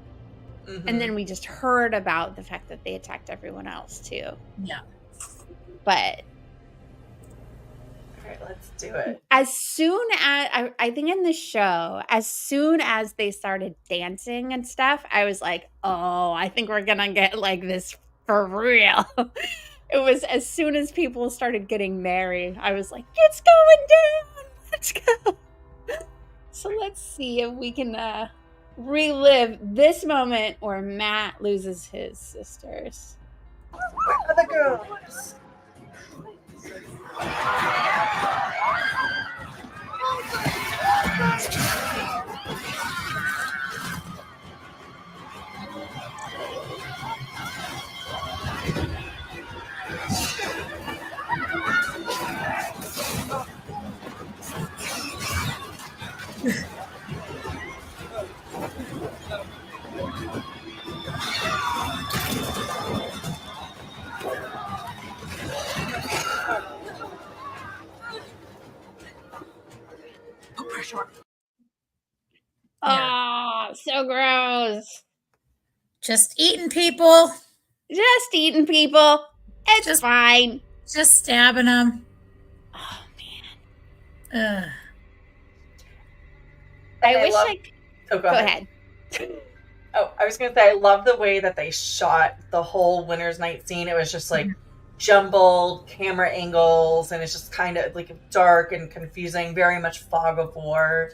And then we just heard about the fact that they attacked everyone else too. Yeah. But all right, let's do it. As soon as I think in the show, as soon as they started dancing and stuff, I was like, oh, I think we're gonna get like this for real. It was as soon as people started getting married, I was like, it's going down. Let's go. So let's see if we can relive this moment where Matt loses his sisters. Where are the girls? Oh, so gross. Just eating people. It's fine. Just stabbing them. Oh, man. Go ahead. Oh, I was going to say, I love the way that they shot the whole Winter's Night scene. It was just like jumbled camera angles, and it's just kind of like dark and confusing, very much fog of war.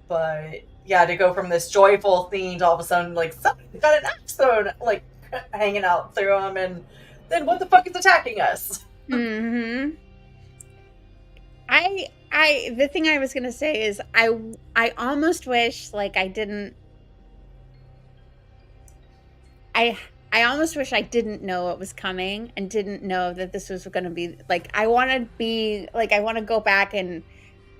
But yeah, to go from this joyful scene to all of a sudden, like, somebody got an axe thrown, like, hanging out through them, and then what the fuck is attacking us? The thing I was gonna say is I almost wish like I almost wish I didn't know it was coming and didn't know that this was gonna be like I want to go back and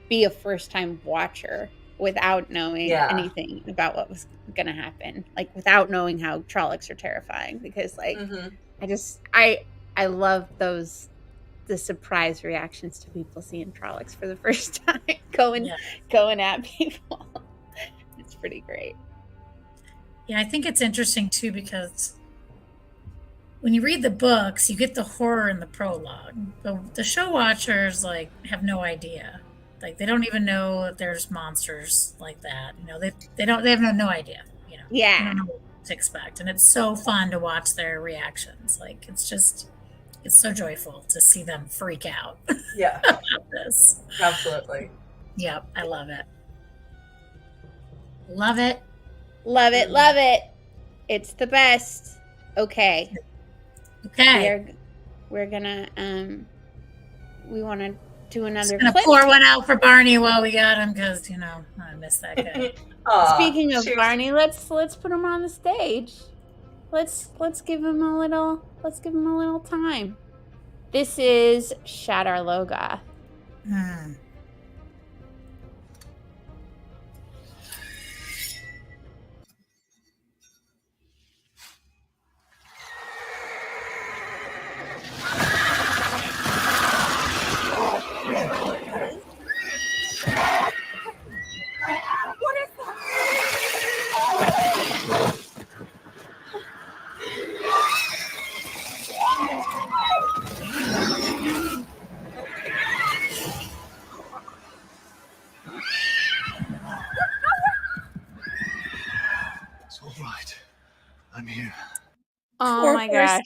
be a first time watcher without knowing anything about what was gonna happen, like without knowing how Trollocs are terrifying, because like I love the surprise reactions to people seeing Trollocs for the first time going at people. It's pretty great. Yeah, I think it's interesting too, because when you read the books, you get the horror in the prologue. The show watchers like have no idea. Like they don't even know that there's monsters like that. You know, they have no idea. You know, yeah, they don't know what to expect, and it's so fun to watch their reactions. Like it's so joyful to see them freak out. Yeah, about this. Absolutely. Yep, I love it. Love it. Love it. Love it. It's the best. Okay. Okay. We're gonna we want to do another Gonna clip. pour one out for Barney while we got him, because I miss that guy. Speaking of Barney, let's put him on the stage. Let's give him a little time. This is Shadar Logoth. It's all right. I'm here. Oh Poor my gosh.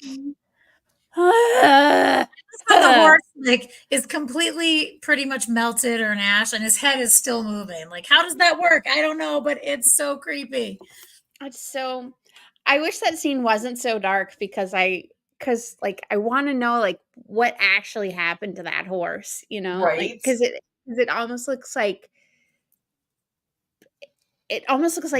The horse is completely pretty much melted or an ash, and his head is still moving. Like, how does that work? I don't know, but it's so creepy. It's so. I wish that scene wasn't so dark because I want to know like what actually happened to that horse, Right. because it almost looks like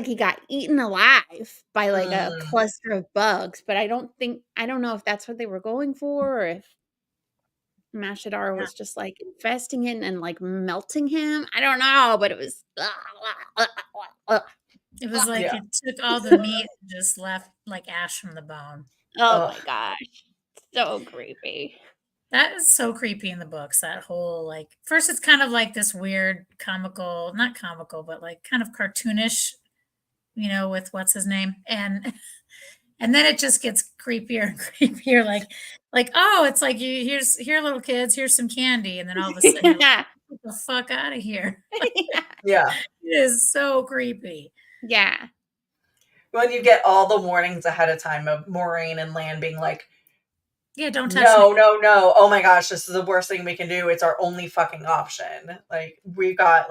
he got eaten alive by like a cluster of bugs, but I don't know if that's what they were going for, or if Mashadar was just like infesting it and like melting him. I don't know, but it was. It was like it took all the meat and just left like ash from the bone. Oh my gosh, so creepy. That is so creepy in the books. That whole first it's kind of like this weird comical, not comical, but like kind of cartoonish, with what's his name, and then it just gets creepier and creepier. Like oh, it's like here, little kids, here's some candy, and then all of a sudden, you're like, get the fuck out of here! Yeah, it is so creepy. Yeah. When you get all the warnings ahead of time of Moraine and Lan being like, yeah, don't touch no. Oh my gosh, this is the worst thing we can do. It's our only fucking option. Like, we've got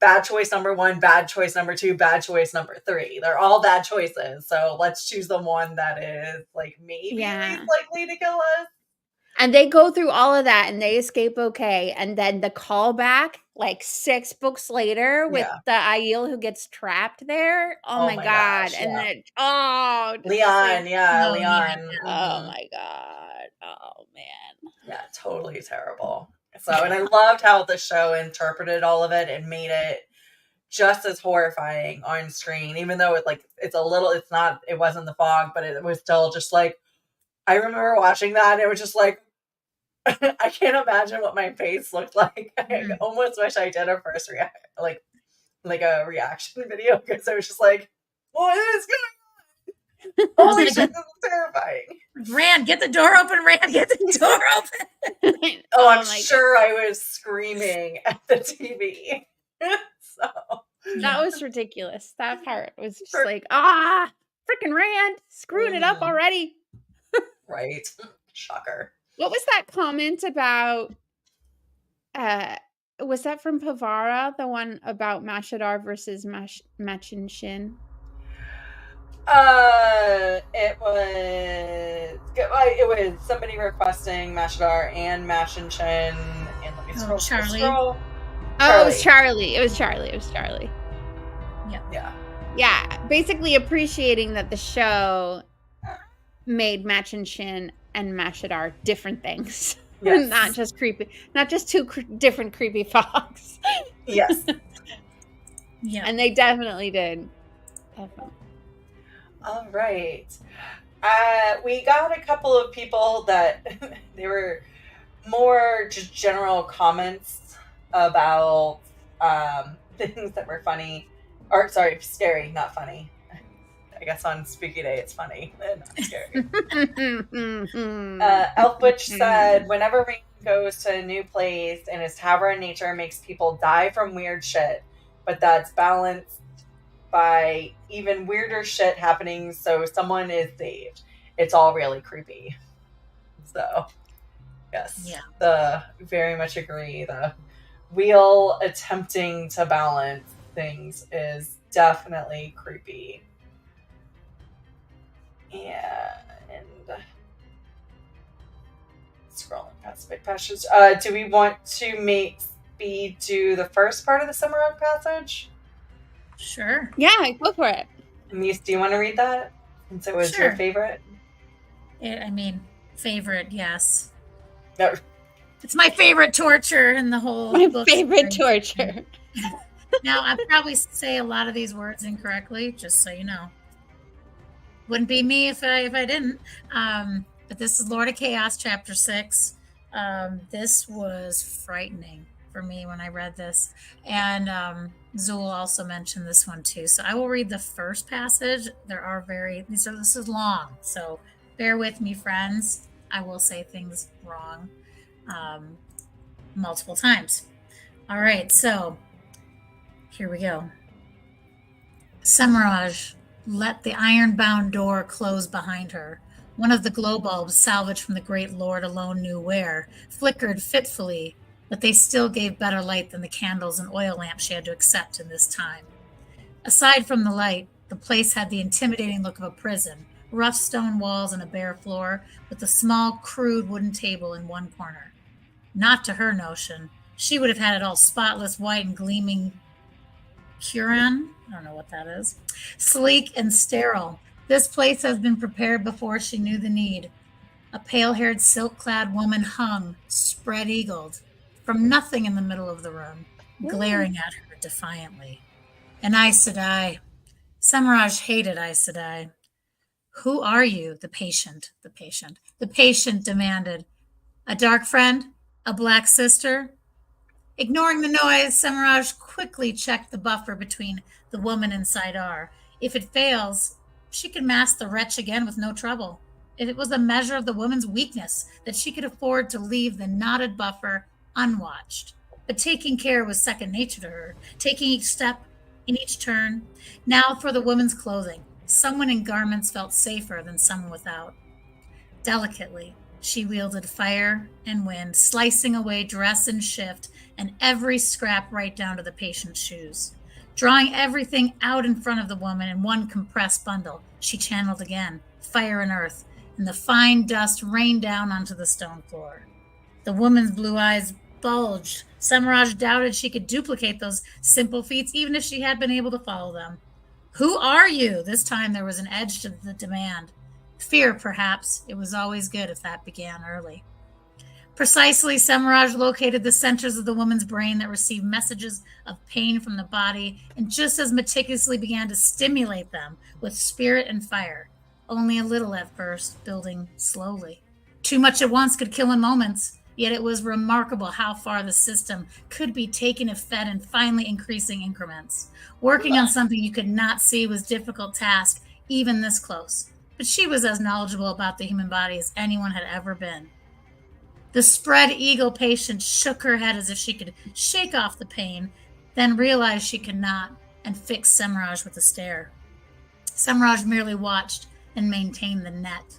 bad choice number 1, bad choice number 2, bad choice number 3. They're all bad choices. So let's choose the one that is maybe least likely to kill us. And they go through all of that and they escape okay. And then the callback, 6 books later, with the Aiel who gets trapped there. Oh my god. Gosh, and then Leon, Leon. Oh my god. Oh man. Yeah, totally terrible. So, and I loved how the show interpreted all of it and made it just as horrifying on screen, even though it wasn't the fog, but it was still just I remember watching that and it was just I can't imagine what my face looked like. I almost wish I did a first a reaction video, because I was just what is going on? Holy shit, this is terrifying. Rand, get the door open, Rand, get the door open. I'm sure I was screaming at the TV. So that was ridiculous. That part was just freaking Rand, screwing it up already. Right. Shocker. What was that comment about? Was that from Pavara, the one about Mashadar versus Machin Shin? It was somebody requesting Mashadar and Machin Shin, and let me scroll. Charlie. Oh, it was Charlie. It was Charlie. Yeah. Basically appreciating that the show made Machin Shin and Mashadar different things. Yes. Not just creepy, not just two different creepy fogs. Yes. Yeah. And they definitely did. Definitely. All right. We got a couple of people that they were more just general comments about things that were funny. Or, sorry, scary, not funny. I guess on Spooky Day it's funny, not scary. Elfwitch said, whenever Rain goes to a new place and his tavern nature makes people die from weird shit, but that's balanced by even weirder shit happening, so someone is saved. It's all really creepy. So, yes. Yeah. Very much agree. The wheel attempting to balance things is definitely creepy. And scrolling past Big passage. Do we want to make Speed do the first part of the Semirog passage? Sure. Yeah, go for it. Mies, do you want to read that? Since it was your Sure. favorite? Favorite, yes. No. It's my favorite torture in the whole My book favorite series. torture. Now, I probably say a lot of these words incorrectly, just so you know. Wouldn't be me if I didn't. But this is Lord of Chaos, Chapter 6. This was frightening for me when I read this. And Zool also mentioned this one too. So I will read the first passage. This is long, so bear with me, friends. I will say things wrong multiple times. All right, so here we go. Semiraj let the iron-bound door close behind her. One of the glow bulbs, salvaged from the great lord alone knew where, flickered fitfully, but they still gave better light than the candles and oil lamps she had to accept in this time. Aside from the light, the place had the intimidating look of a prison, rough stone walls and a bare floor, with a small, crude wooden table in one corner. Not to her notion. She would have had it all spotless white and gleaming Curan. I don't know what that is. Sleek and sterile. This place has been prepared before she knew the need. A pale-haired, silk-clad woman hung, spread-eagled, from nothing in the middle of the room, glaring at her defiantly. An Aes Sedai. Semiraj hated Aes Sedai. Who are you? The patient demanded. A dark friend? A black sister? Ignoring the noise, Semiraj quickly checked the buffer between the woman and Saidar. If it fails, she could mask the wretch again with no trouble. It was a measure of the woman's weakness that she could afford to leave the knotted buffer unwatched. But taking care was second nature to her, taking each step in each turn. Now for the woman's clothing. Someone in garments felt safer than someone without. Delicately, she wielded fire and wind, slicing away dress and shift, and every scrap right down to the patient's shoes. Drawing everything out in front of the woman in one compressed bundle, she channeled again, fire and earth, and the fine dust rained down onto the stone floor. The woman's blue eyes bulged. Semiraj doubted she could duplicate those simple feats even if she had been able to follow them. Who are you? This time there was an edge to the demand. Fear, perhaps. It was always good if that began early. Precisely, Semiraj located the centers of the woman's brain that received messages of pain from the body and just as meticulously began to stimulate them with spirit and fire. Only a little at first, building slowly. Too much at once could kill in moments, yet it was remarkable how far the system could be taken if fed in finely increasing increments. Working on something you could not see was a difficult task, even this close. But she was as knowledgeable about the human body as anyone had ever been. The spread eagle patient shook her head as if she could shake off the pain, then realized she could not, and fixed Semiraj with a stare. Semiraj merely watched and maintained the net.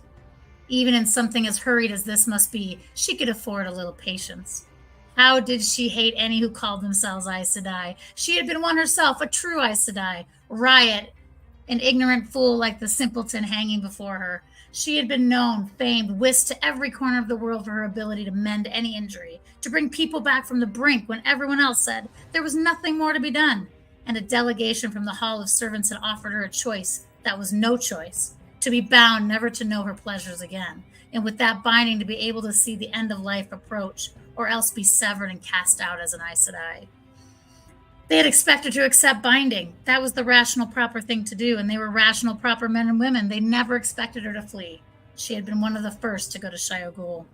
Even in something as hurried as this must be, she could afford a little patience. How did she hate any who called themselves Aes Sedai? She had been one herself, a true Aes Sedai. Riot, an ignorant fool like the simpleton hanging before her. She had been known, famed, whisked to every corner of the world for her ability to mend any injury, to bring people back from the brink when everyone else said there was nothing more to be done. And a delegation from the Hall of Servants had offered her a choice that was no choice, to be bound never to know her pleasures again, and with that binding to be able to see the end of life approach, or else be severed and cast out as an Aes Sedai. They had expected her to accept binding. That was the rational, proper thing to do, and they were rational, proper men and women. They never expected her to flee. She had been one of the first to go to Shio Ghul.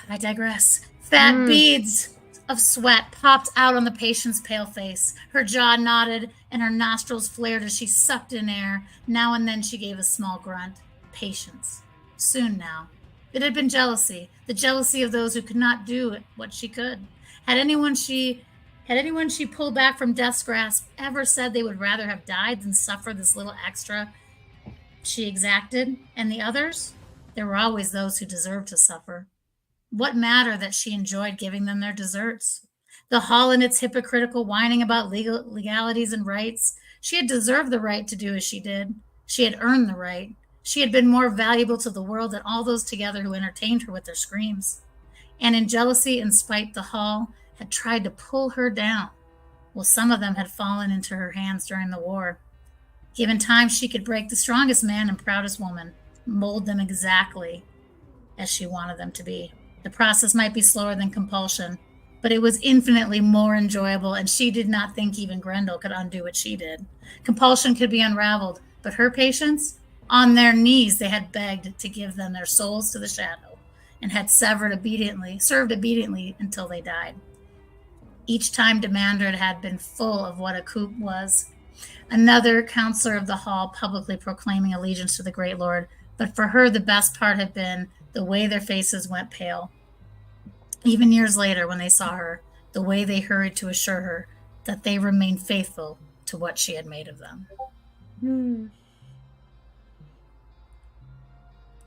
I digress. Fat beads of sweat popped out on the patient's pale face. Her jaw nodded, and her nostrils flared as she sucked in air. Now and then she gave a small grunt. Patience. Soon now. It had been jealousy, the jealousy of those who could not do what she could. Had anyone she pulled back from death's grasp ever said they would rather have died than suffer this little extra she exacted? And the others? There were always those who deserved to suffer. What matter that she enjoyed giving them their deserts? The hall and its hypocritical whining about legalities and rights. She had deserved the right to do as she did. She had earned the right. She had been more valuable to the world than all those together who entertained her with their screams. And in jealousy and spite, the Hall had tried to pull her down. Well, some of them had fallen into her hands during the war. Given time, she could break the strongest man and proudest woman, mold them exactly as she wanted them to be. The process might be slower than compulsion, but it was infinitely more enjoyable, and she did not think even Grendel could undo what she did. Compulsion could be unraveled, but her patients, on their knees, they had begged to give them their souls to the shadow, and had served obediently until they died. Each time Demandred had been full of what a coup was. Another counselor of the Hall publicly proclaiming allegiance to the Great Lord, but for her the best part had been the way their faces went pale. Even years later, when they saw her, the way they hurried to assure her that they remained faithful to what she had made of them. Hmm.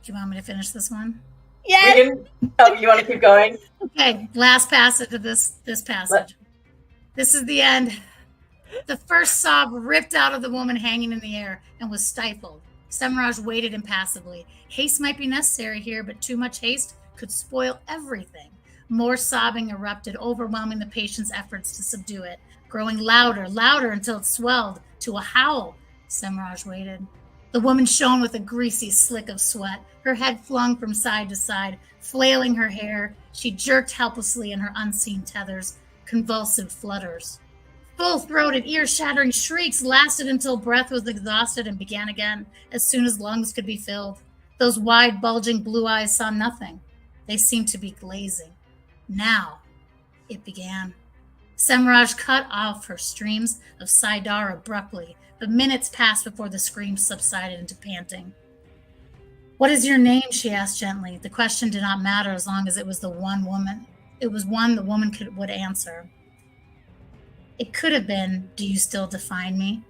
Do you want me to finish this one? Yes. Oh, you want to keep going? Okay, last passage of this passage. This is the end. The first sob ripped out of the woman hanging in the air and was stifled. Semiraj waited impassively. Haste might be necessary here, but too much haste could spoil everything. More sobbing erupted, overwhelming the patient's efforts to subdue it, growing louder until it swelled to a howl. Semiraj waited. The woman shone with a greasy slick of sweat, her head flung from side to side, flailing her hair. She jerked helplessly in her unseen tethers, convulsive flutters. Full-throated, ear-shattering shrieks lasted until breath was exhausted and began again as soon as lungs could be filled. Those wide, bulging blue eyes saw nothing. They seemed to be glazing. Now it began. Semiraj cut off her streams of Saidar abruptly, but minutes passed before the screams subsided into panting. "What is your name?" she asked gently. The question did not matter as long as it was the one the woman would answer. It could have been, "Do you still define me?"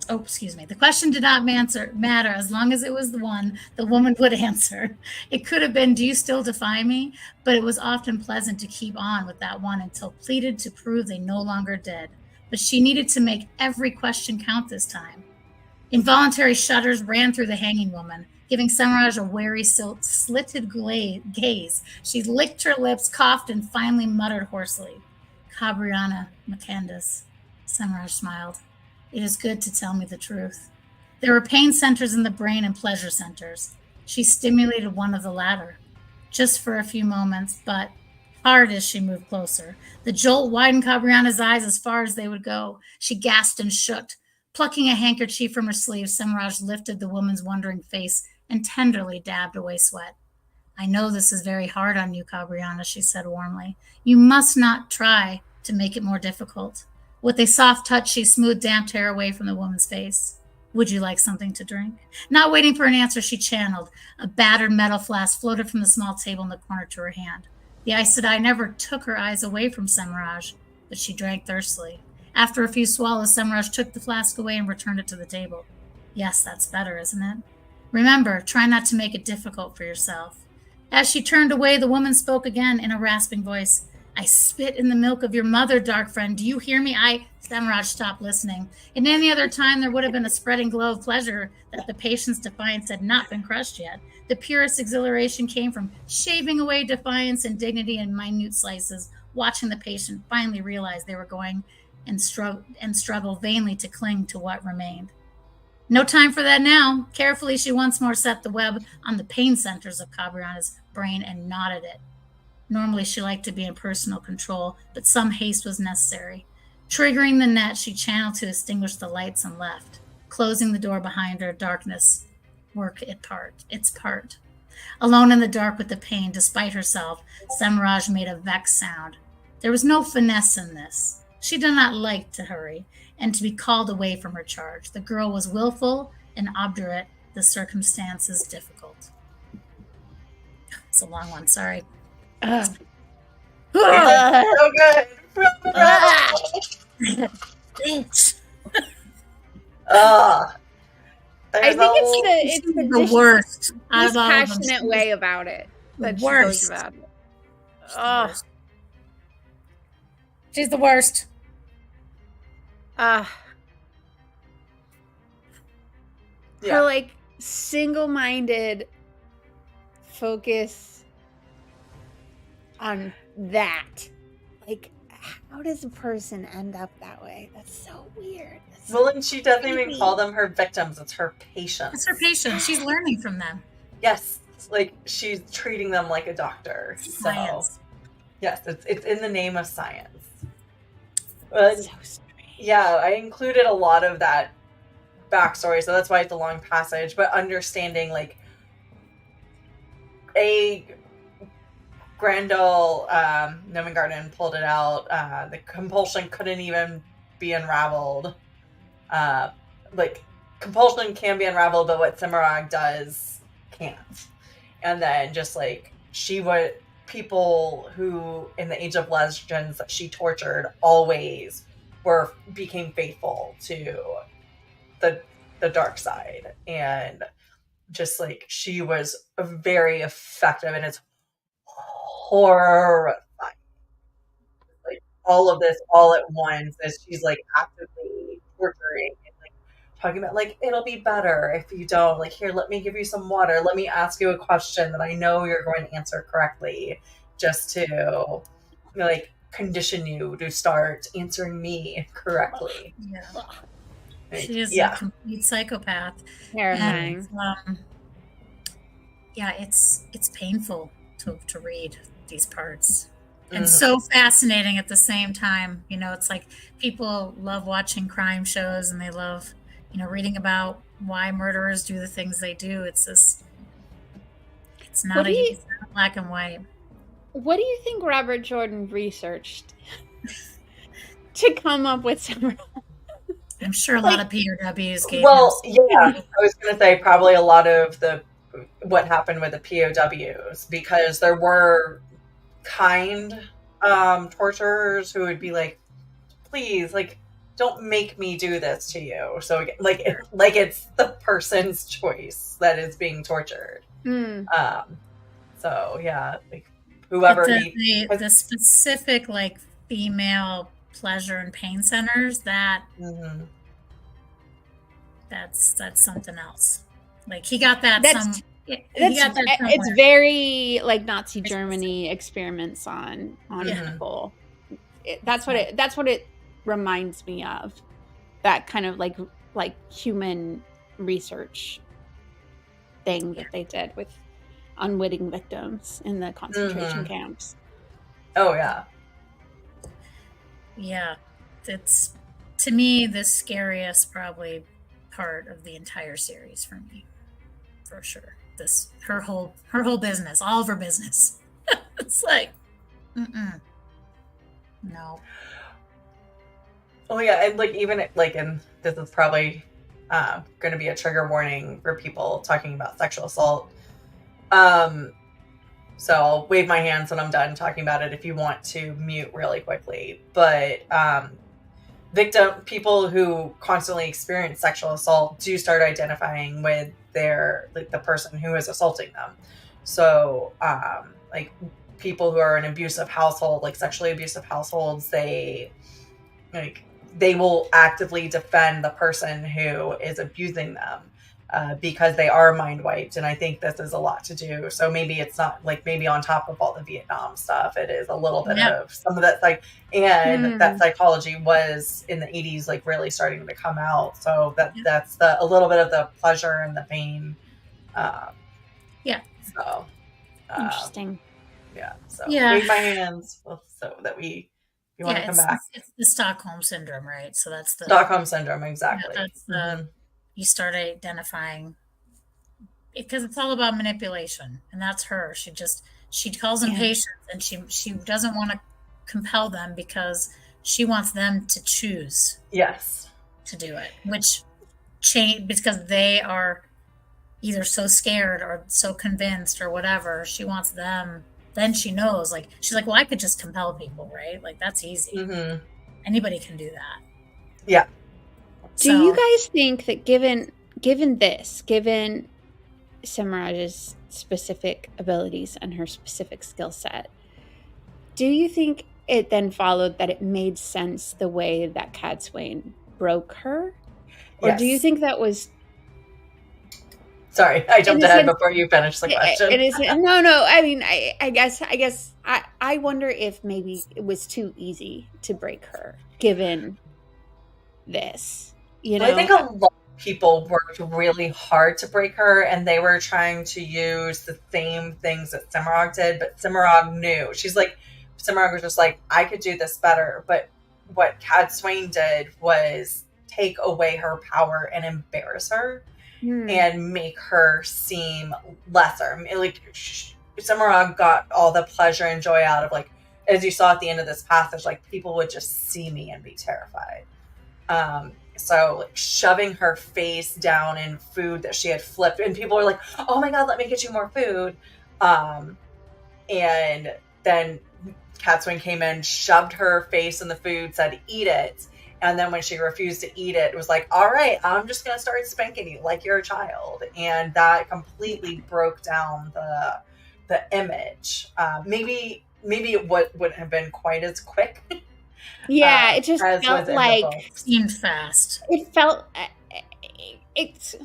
The question did not matter as long as it was the one the woman would answer. It could have been, "Do you still define me?" But it was often pleasant to keep on with that one until pleaded to prove they no longer did. But she needed to make every question count this time. Involuntary shudders ran through the hanging woman, giving Semiraj a wary, slitted gaze. She licked her lips, coughed, and finally muttered hoarsely, "Cabriana Macandus." Semiraj smiled. "It is good to tell me the truth." There were pain centers in the brain and pleasure centers. She stimulated one of the latter, just for a few moments, but hard as she moved closer. The jolt widened Cabriana's eyes as far as they would go. She gasped and shook. Plucking a handkerchief from her sleeve, Semiraj lifted the woman's wondering face and tenderly dabbed away sweat. "I know this is very hard on you, Cabriana," she said warmly. "You must not try to make it more difficult." With a soft touch, she smoothed damp hair away from the woman's face. "Would you like something to drink?" Not waiting for an answer, she channeled. A battered metal flask floated from the small table in the corner to her hand. The Aes Sedai never took her eyes away from Semiraj, but she drank thirstily. After a few swallows, Semiraj took the flask away and returned it to the table. "Yes, that's better, isn't it? Remember, try not to make it difficult for yourself." As she turned away, the woman spoke again in a rasping voice. "I spit in the milk of your mother, dark friend. Do you hear me? Semiraj stopped listening. In any other time, there would have been a spreading glow of pleasure that the patient's defiance had not been crushed yet. The purest exhilaration came from shaving away defiance and dignity in minute slices, watching the patient finally realize they were going and struggle vainly to cling to what remained. No time for that now. Carefully, she once more set the web on the pain centers of Cabriana's brain and knotted it. Normally, she liked to be in personal control, but some haste was necessary. Triggering the net, she channeled to extinguish the lights and left. Closing the door behind her, darkness worked its part. Alone in the dark with the pain, despite herself, Semiraj made a vexed sound. There was no finesse in this. She did not like to hurry and to be called away from her charge. The girl was willful and obdurate, the circumstances difficult. It's a long one, sorry. So good. I think it's the worst. Most passionate way about it. The worst. About it. Oh, she's the worst. Her single-minded focus on that. Like, how does a person end up that way? That's so weird. Well, and she doesn't even call them her victims. It's her patients. It's her patients. She's learning from them. Yes. Like, she's treating them like a doctor. Science. So, yes, it's in the name of science. So strange. Yeah, I included a lot of that backstory, so that's why it's a long passage, but understanding, like, Grendel, Nomengarden pulled it out. The compulsion couldn't even be unraveled. Like, compulsion can be unraveled, but what Semirhage does can't. And then just, like, people who, in the Age of Legends that she tortured, always became faithful to the dark side. And just, like, she was very effective, and it's horrifying. Like, all of this all at once as she's, like, actively torturing and, like, talking about, like, it'll be better if you don't, like, here, let me give you some water, let me ask you a question that I know you're going to answer correctly, just to, you know, like, condition you to start answering me correctly. Yeah. Like, She is yeah. a complete psychopath. Terrifying. And, yeah, it's painful to read these parts. And so fascinating at the same time. You know, it's like people love watching crime shows and they love, you know, reading about why murderers do the things they do. It's this, it's not it's not black and white. What do you think Robert Jordan researched to come up with some? I'm sure a lot of POWs gave Well, him yeah, I was going to say probably a lot of what happened with the POWs, because there were kind torturers who would be like, please, like, don't make me do this to you. So, like it's the person's choice that is being tortured. So yeah, like, whoever the specific, like, female pleasure and pain centers, that's something else. Like, he got that it's very, like, Nazi Germany experiments on people. That's what it reminds me of. That kind of like human research thing that they did with unwitting victims in the concentration camps. Oh yeah. Yeah, it's, to me, the scariest probably part of the entire series for me, for sure. Her whole business, all of her business. It's like, no. Oh yeah, and, like, even, like, and this is probably going to be a trigger warning for people talking about sexual assault. So I'll wave my hands when I'm done talking about it if you want to mute really quickly. But people who constantly experience sexual assault do start identifying with the person who is assaulting them. So like, people who are in abusive household, like sexually abusive households, they will actively defend the person who is abusing them. Because they are mind wiped, and I think this is a lot to do. So maybe it's not, like, maybe on top of all the Vietnam stuff, it is a little bit of some of that, like, and that psychology was in the 80s, like, really starting to come out. So that's a little bit of the pleasure and the pain. So Interesting. Yeah. So wave my hands so that you want to come back. It's the Stockholm syndrome, right? So that's the Stockholm syndrome, exactly. Yeah, that's the. You start identifying, because it's all about manipulation, and that's her. She calls them patients, and she doesn't want to compel them because she wants them to choose to do it, which because they are either so scared or so convinced or whatever. She wants them. Then she knows, like, she's like, well, I could just compel people, right? Like, that's easy. Anybody can do that. Yeah. Do you guys think that given Semirhage's specific abilities and her specific skill set, do you think it then followed that it made sense the way that Cadsuane broke her? Or do you think that was Sorry, I jumped ahead before you finished the question. It is no. I mean, I guess I wonder if maybe it was too easy to break her, given this. You know, I think a lot of people worked really hard to break her, and they were trying to use the same things that Cimarog did, but Cimarog knew. Cimarog was just like, I could do this better, but what Cadsuane did was take away her power and embarrass her and make her seem lesser. I mean, like, Cimarog got all the pleasure and joy out of, like, as you saw at the end of this passage, like, people would just see me and be terrified. So, like, shoving her face down in food that she had flipped, and people were like, oh my god, let me get you more food. And then Cadsuane came in, shoved her face in the food, said, eat it. And then when she refused to eat it, it was like, all right, I'm just going to start spanking you like you're a child. And that completely broke down the image. Maybe it wouldn't have been quite as quick. Yeah, it just felt like seemed fast. It felt it's.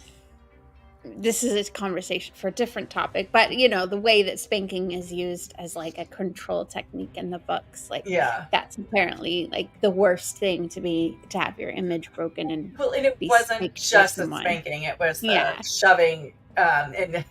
This is a conversation for a different topic, but you know, the way that spanking is used as like a control technique in the books, like that's apparently like the worst thing to have your image broken. And it wasn't just the spanking; it was the shoving. And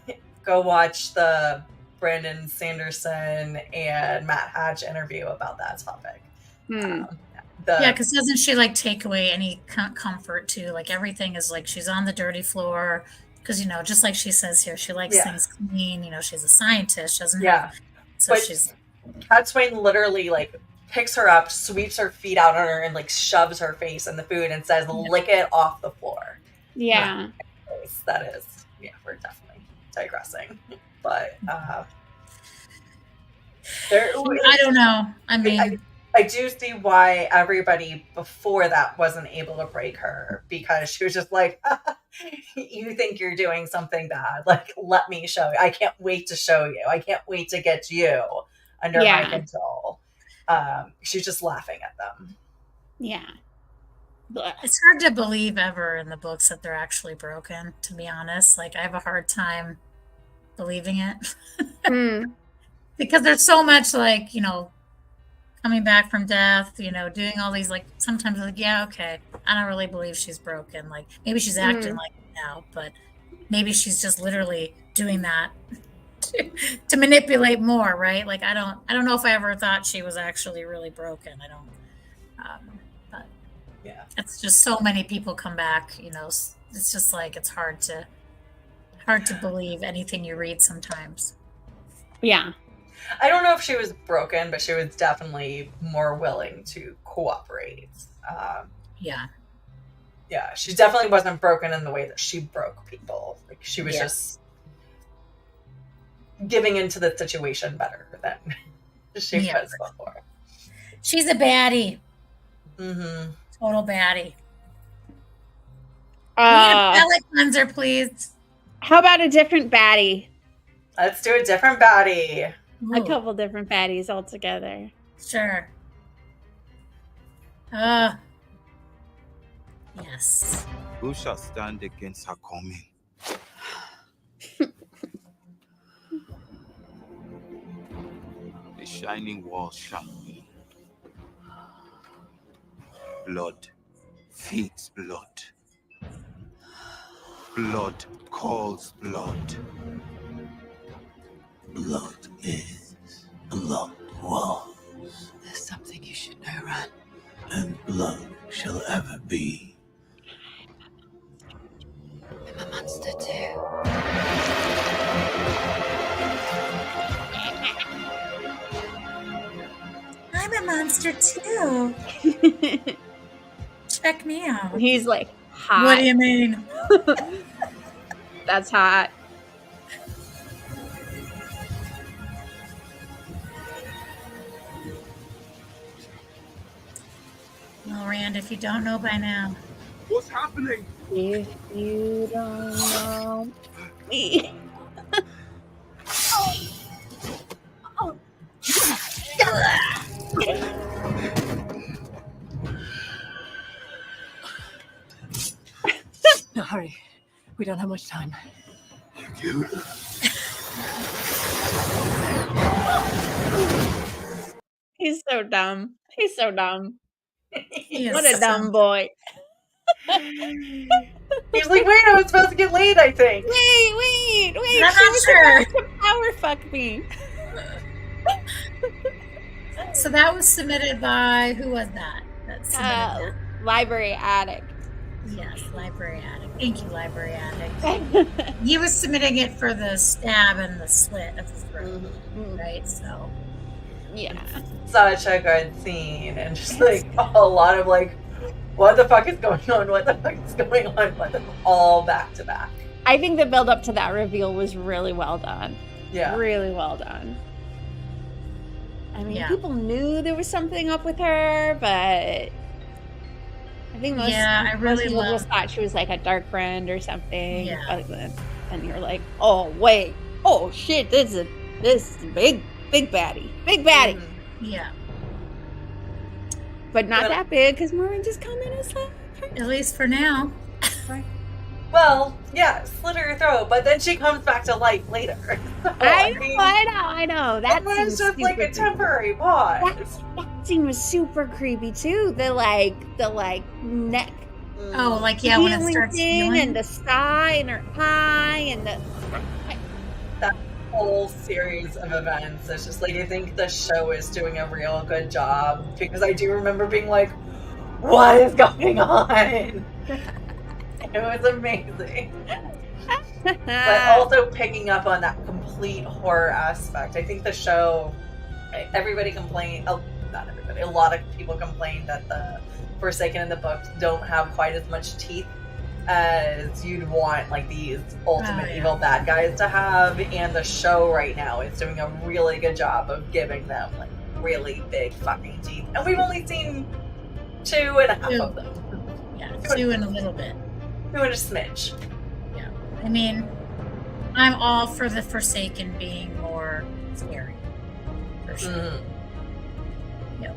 go watch the Brandon Sanderson and Matt Hatch interview about that topic. Because doesn't she like take away any comfort too? Like everything is like she's on the dirty floor. Because, you know, just like she says here, she likes things clean. You know, she's a scientist. She doesn't have... So but she's... Cadsuane literally, like, picks her up, sweeps her feet out on her, and, like, shoves her face in the food and says, lick it off the floor. Yeah. That is... Yeah, we're definitely digressing. But, I don't know. I mean... I do see why everybody before that wasn't able to break her, because she was just like, you think you're doing something bad. Like, let me show you. I can't wait to show you. I can't wait to get you under my control. She's just laughing at them. Yeah. It's hard to believe ever in the books that they're actually broken, to be honest. Like, I have a hard time believing it. Because there's so much, like, you know, coming back from death, you know, doing all these, like, sometimes like, yeah, okay, I don't really believe she's broken. Like, maybe she's acting like it now, but maybe she's just literally doing that to manipulate more, right? Like, I don't know if I ever thought she was actually really broken. I don't, but yeah, it's just so many people come back, you know, it's just like, it's hard to believe anything you read sometimes. Yeah. I don't know if she was broken, but she was definitely more willing to cooperate. Yeah, she definitely wasn't broken in the way that she broke people. Like, she was just giving into the situation better than she was before. She's a baddie. Mm-hmm. Total baddie. We need a palate cleanser, please. How about a different baddie? Let's do a different baddie. A couple different baddies altogether. Sure. Yes. Who shall stand against her coming? The shining wall shall be. Blood feeds blood. Blood calls blood. Blood is blood was. There's something you should know, Ran. And blood shall ever be. I'm a monster too. I'm a monster too. Check me out. He's like, hot. What do you mean? That's hot. Well, Rand, if you don't know by now. What's happening? If you don't know me. No, hurry. We don't have much time. computer. He's so dumb. He's so dumb. He What is a dumb so- boy. He's like, wait, I was supposed to get laid, I think. Wait. I'm She not was sure. about to power fuck me. So that was submitted by, who was that? That submitted Library addict. that. Yes, Library Addict. Thank you, Library Addict. He was submitting it for the stab and the slit of the throat, right? So, Yeah. Such a good scene. And just like a lot of like, what the fuck is going on? What the fuck is going on? But all back to back. I think the build up to that reveal was really well done. Yeah. Really well done. I mean, Yeah. people knew there was something up with her, but I think most, Yeah, I most really people love- just thought she was like a dark friend or something. Yeah. But then, and you're like, oh wait, oh shit, this is a big baddie, big baddie, yeah. but not But- that big because Maureen just come in and slap her. At least for now. Well, yeah, slit her throat, but then she comes back to life later. So, I know. That was seems just like a super creepy. temporary pause. That scene was super creepy too. The neck Oh, like, yeah, when it healing starts thing healing. and the sky and her eye and the That whole series of events, it's just like, I think the show is doing a real good job, because I do remember being like, what is going on? It was amazing. But also picking up on that complete horror aspect. I think the show, everybody complained, not everybody, a lot of people complained that the Forsaken in the books don't have quite as much teeth as you'd want like these ultimate evil bad guys to have, and the show right now is doing a really good job of giving them like really big fucking teeth, and we've only seen 2.5 of them. Yeah, 2 and a little bit. 2 and a smidge. Yeah. I mean, I'm all for the Forsaken being more scary. For sure. Mhm. Yep.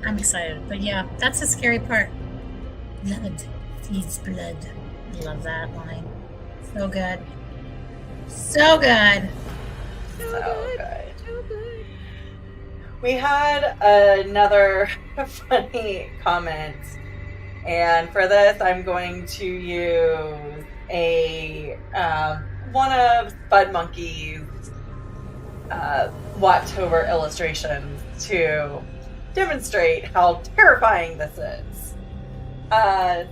I'm excited. But yeah, that's the scary part. Blood feeds blood. Love that line. So good. So good. So good. We had another funny comment, and for this I'm going to use a one of Spud Monkey's Wattober illustrations to demonstrate how terrifying this is.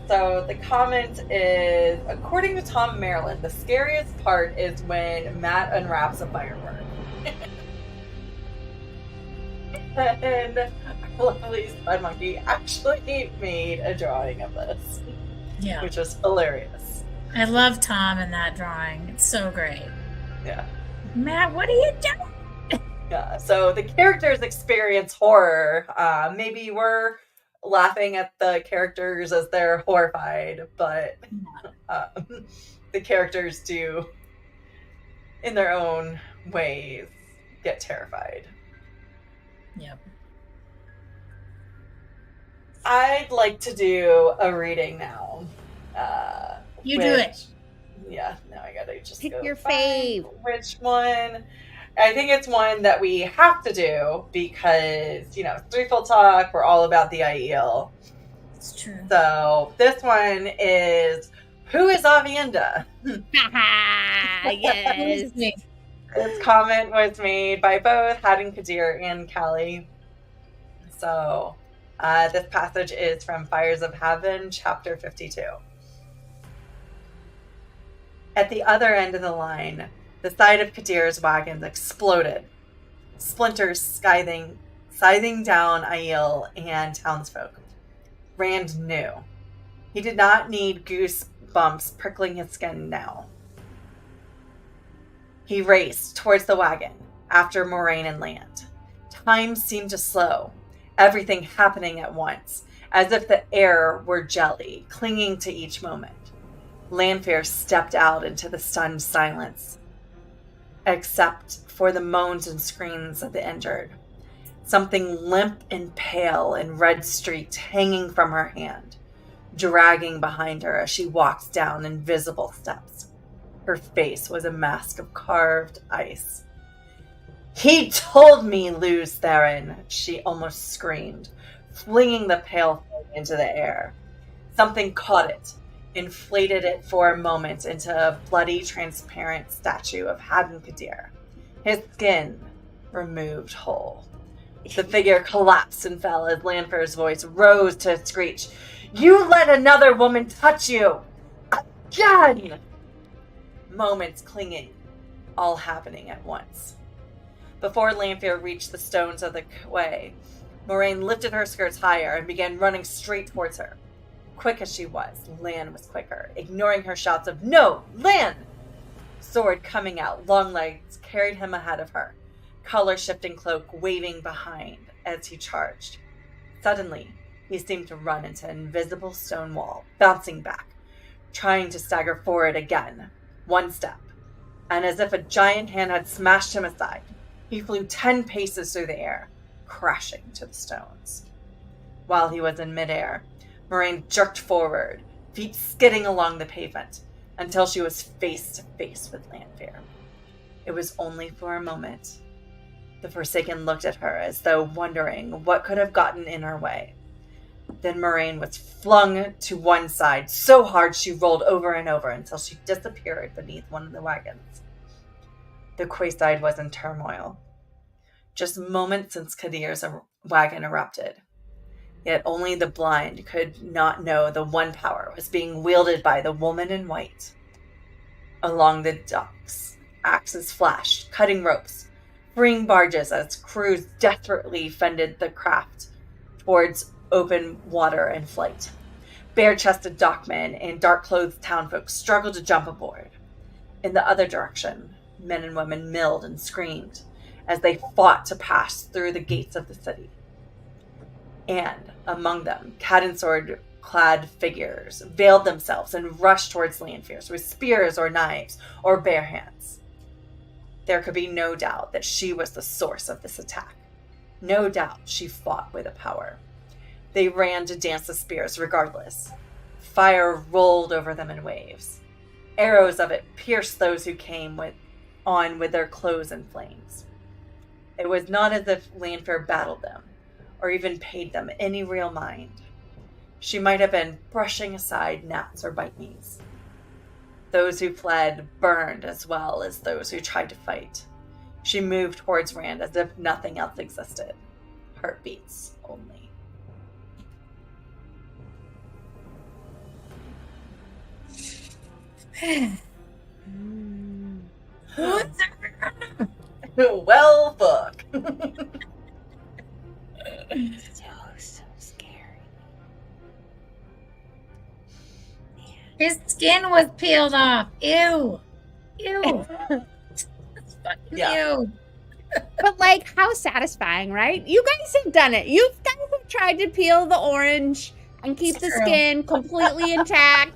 So the comment is, according to Tom Maryland, the scariest part is when Matt unwraps a firework. And our lovely Spud Monkey actually made a drawing of this, Yeah. which was hilarious. I love Tom in that drawing. It's so great. Yeah. Matt, what are you doing? Yeah. So the characters experience horror. Maybe we're laughing at the characters as they're horrified, but the characters do, in their own ways, get terrified. Yep. I'd like to do a reading now. You do it. Yeah, now I gotta just Pick go your find fave. which one. I think it's one that we have to do because, you know, Threefold Talk, we're all about the IEL. It's true. So this one is, who is Avienda? Yes. This comment was made by both Haddon Kadir and Callie. So this passage is from Fires of Heaven, chapter 52. At the other end of the line, the side of Kadir's wagons exploded, splinters scything down Aiel and townsfolk. Rand knew. He did not need goosebumps prickling his skin now. He raced towards the wagon, after Moraine and Land. Time seemed to slow, everything happening at once, as if the air were jelly, clinging to each moment. Lanfear stepped out into the stunned silence, except for the moans and screams of the injured. Something limp and pale and red-streaked hanging from her hand, dragging behind her as she walked down invisible steps. Her face was a mask of carved ice. "He told me, lose Theron," she almost screamed, flinging the pale thing into the air. Something caught it, inflated it for a moment into a bloody, transparent statue of Haddon Kadir, his skin removed whole. The figure collapsed and fell as Lanfear's voice rose to a screech. "You let another woman touch you! Again!" Moments clinging, all happening at once. Before Lanfear reached the stones of the quay, Moraine lifted her skirts higher and began running straight towards her. Quick as she was, Lan was quicker, ignoring her shouts of, "No! Lan!" Sword coming out, long legs carried him ahead of her, color-shifting cloak waving behind as he charged. Suddenly, he seemed to run into an invisible stone wall, bouncing back, trying to stagger forward again. One step, and as if a giant hand had smashed him aside, he flew 10 paces through the air, crashing to the stones. While he was in midair, Moraine jerked forward, feet skidding along the pavement, until she was face to face with Lanfear. It was only for a moment. The Forsaken looked at her as though wondering what could have gotten in her way. Then Moraine was flung to one side so hard she rolled over and over until she disappeared beneath one of the wagons. The quayside was in turmoil. Just moments since Kadir's wagon erupted. Yet only the blind could not know the one power was being wielded by the woman in white. Along the docks, axes flashed, cutting ropes, freeing barges as crews desperately fended the craft towards open water and flight. Bare-chested dockmen and dark-clothed townfolk struggled to jump aboard. In the other direction, men and women milled and screamed as they fought to pass through the gates of the city. And among them, cat and sword-clad figures veiled themselves and rushed towards Lanfear with spears or knives or bare hands. There could be no doubt that she was the source of this attack. No doubt she fought with a power. They ran to dance the spears regardless. Fire rolled over them in waves. Arrows of it pierced those who came on with their clothes in flames. It was not as if Lanfear battled them, or even paid them any real mind. She might have been brushing aside gnats or bite-me's. Those who fled burned as well as those who tried to fight. She moved towards Rand as if nothing else existed. Heartbeats only. Well, fuck. So scary. His skin was peeled off. Ew. Ew. That's fucking ew. But like, how satisfying, right? You guys have done it. You guys have tried to peel the orange and keep the skin completely intact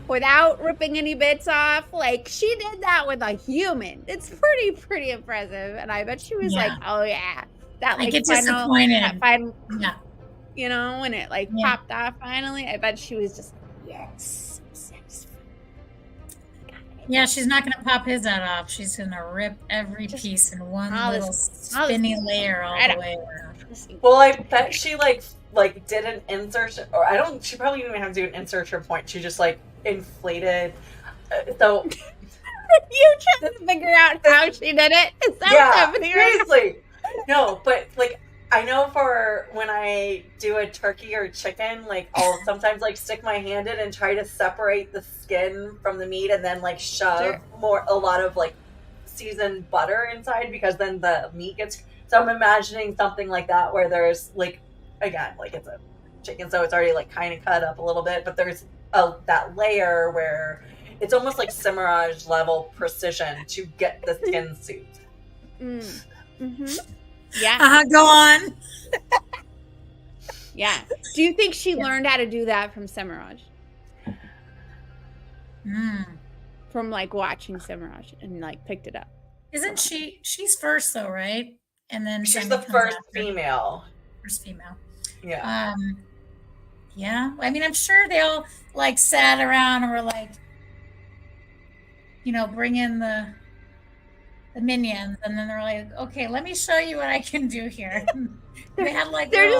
without ripping any bits off. Like, she did that with a human. It's pretty impressive. And I bet she was like, oh yeah. That like get final, disappointed. that final, Yeah. you know, when it like popped off finally, I bet she was just, yes. Yeah, she's not going to pop his head off. She's going to rip every piece in one little spinny layer all the way around. Well, I bet she like did an insertion, or she probably didn't even have to do an insertion point. She just like inflated. So you trying to figure out how she did it? Is that what's happening? Seriously. No, but like I know for when I do a turkey or chicken, like I'll sometimes like stick my hand in and try to separate the skin from the meat, and then like shove a lot of like seasoned butter inside, because then the meat gets. So I'm imagining something like that where there's like, again, like it's a chicken, so it's already like kind of cut up a little bit, but there's that layer where it's almost like Cimarage level precision to get the skin suit. Mm-hmm. Yeah. Go on. Yeah. Do you think she learned how to do that from Cimarage? From like watching Cimarage and like picked it up. Isn't she's first though, right? And then she's the first female. First female. Yeah. Yeah. I mean, I'm sure they all like sat around and were like, bring in the minions, and then they're like, okay, let me show you what I can do here. They had like they're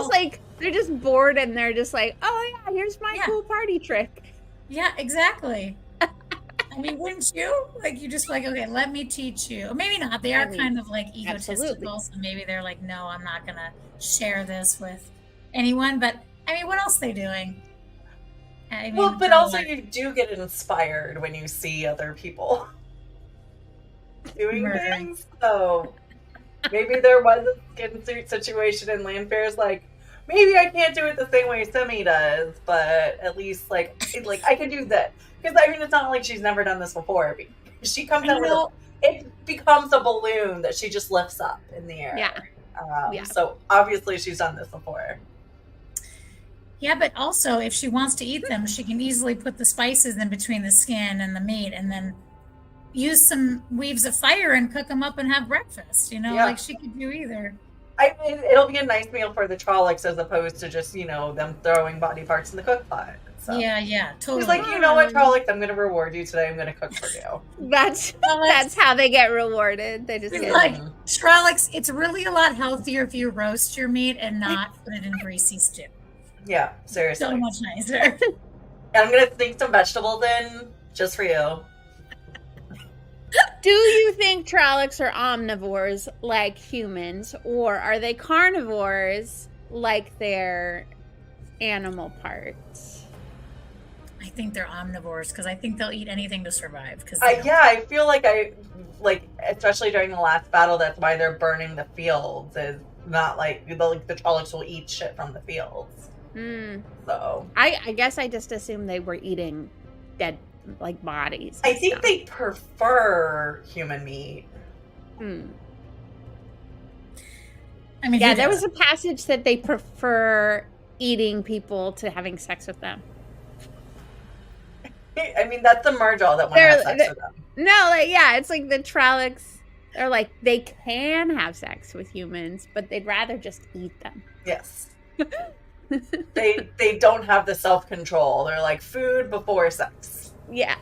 just bored, and they're just like, oh yeah, here's my cool party trick. Yeah, exactly. I mean, wouldn't you? Like, you just like, okay, let me teach you. Or maybe not. They are kind of like egotistical, absolutely. so maybe they're like, no, I'm not gonna share this with anyone. But I mean, what else are they doing? I mean, Well, but also you do get inspired when you see other people doing things. So maybe there was a skin suit situation in Landfair's like, maybe I can't do it the same way Semi does, but at least like I can do that. Because I mean, it's not like she's never done this before. She comes out with it becomes a balloon that she just lifts up in the air. Yeah. So obviously she's done this before. Yeah, but also if she wants to eat them, she can easily put the spices in between the skin and the meat, and then use some weaves of fire and cook them up and have breakfast. Like she could do either. I mean, it'll be a nice meal for the Trollocs as opposed to just them throwing body parts in the cook pot. So. Yeah, totally. He's like, you know what, Trollocs, I'm going to reward you today. I'm going to cook for you. That's how they get rewarded. They just get like Trollocs. It's really a lot healthier if you roast your meat and not put it in greasy stew. Yeah, seriously. So much nicer. And I'm going to sneak some vegetables in just for you. Do you think Trollocs are omnivores like humans, or are they carnivores like their animal parts? I think they're omnivores because I think they'll eat anything to survive. I feel like especially during the last battle, that's why they're burning the fields. Is not like the Trollocs will eat shit from the fields. So I guess I just assumed they were eating dead bodies. I think they prefer human meat. I mean, there was a passage that they prefer eating people to having sex with them. I mean, that's the Murdraw that want to have sex with them. No, it's like the Trollocs are like, they can have sex with humans, but they'd rather just eat them. Yes. They don't have the self-control. They're like food before sex. Yeah.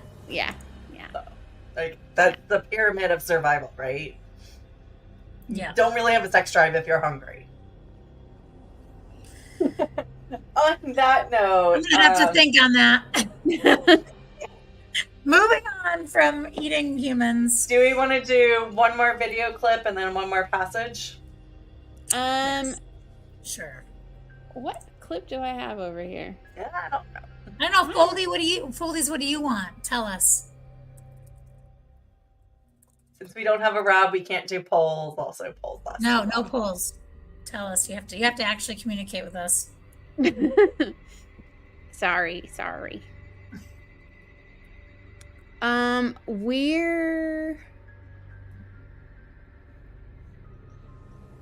So, that's the pyramid of survival, right? Yeah. You don't really have a sex drive if you're hungry. On that note, I'm gonna have to think on that. Moving on from eating humans. Do we want to do one more video clip and then one more passage? Yes. Sure. What clip do I have over here? Yeah, I don't know. I don't know, Foldies, what do you want? Tell us. Since we don't have a Rob, we can't do polls. Also, polls last. No polls. Tell us. You have to actually communicate with us. Sorry.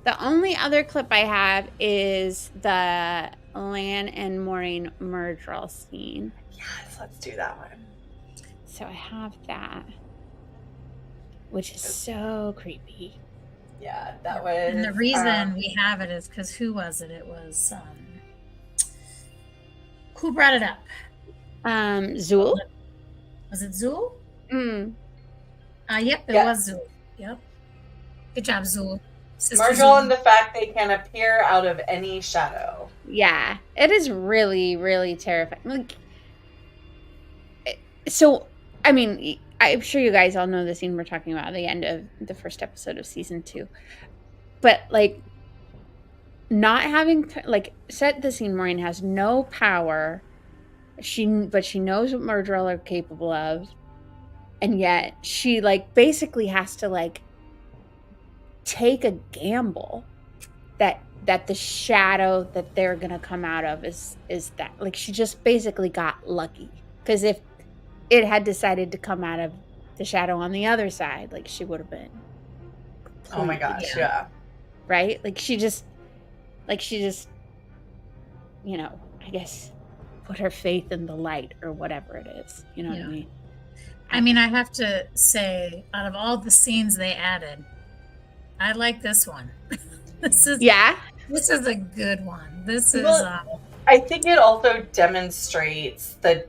The only other clip I have is the Lan and Maureen Murdraw scene. Yes, let's do that one. So I have that, which is so creepy. Yeah, that was. And the reason we have it is because who was it? It was who brought it up? Zul. Was it Zul? Mm. Yep, it was Zul. Yep. Good job, Zul. Murdraw and the fact they can appear out of any shadow. Yeah, it is really, really terrifying. So, I mean, I'm sure you guys all know the scene we're talking about at the end of the first episode of season 2. But, not having, set the scene, Maureen has no power. But she knows what Murdraw are capable of. And yet, she, basically has to, take a gamble that the shadow that they're gonna come out of is that she just basically got lucky, because if it had decided to come out of the shadow on the other side, she would have been oh my gosh, yeah, right, she just I guess put her faith in the light or whatever it is, you know what I mean. I have to say, out of all the scenes they added, I like this one. This is a good one. This is. I think it also demonstrates the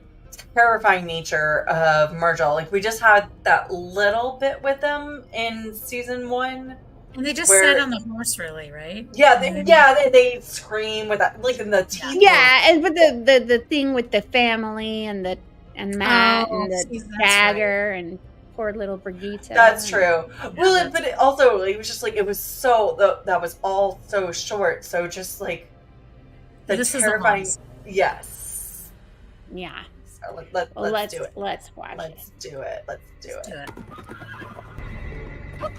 terrifying nature of Margel. Like, we just had that little bit with them in season 1. And they just where- sat on the horse, really, right? Yeah, they scream with that, like, in the teeth. Yeah, and but the thing with the family and Matt and the see, that's dagger and poor little Brigitte. That's true. Well, that's but it also, it was just like, it was so, that was all so short. So just like the This is a terrifying. loss. Yes. Yeah. So let's do it. Let's watch Let's it. do it. Let's do Let's it. do it.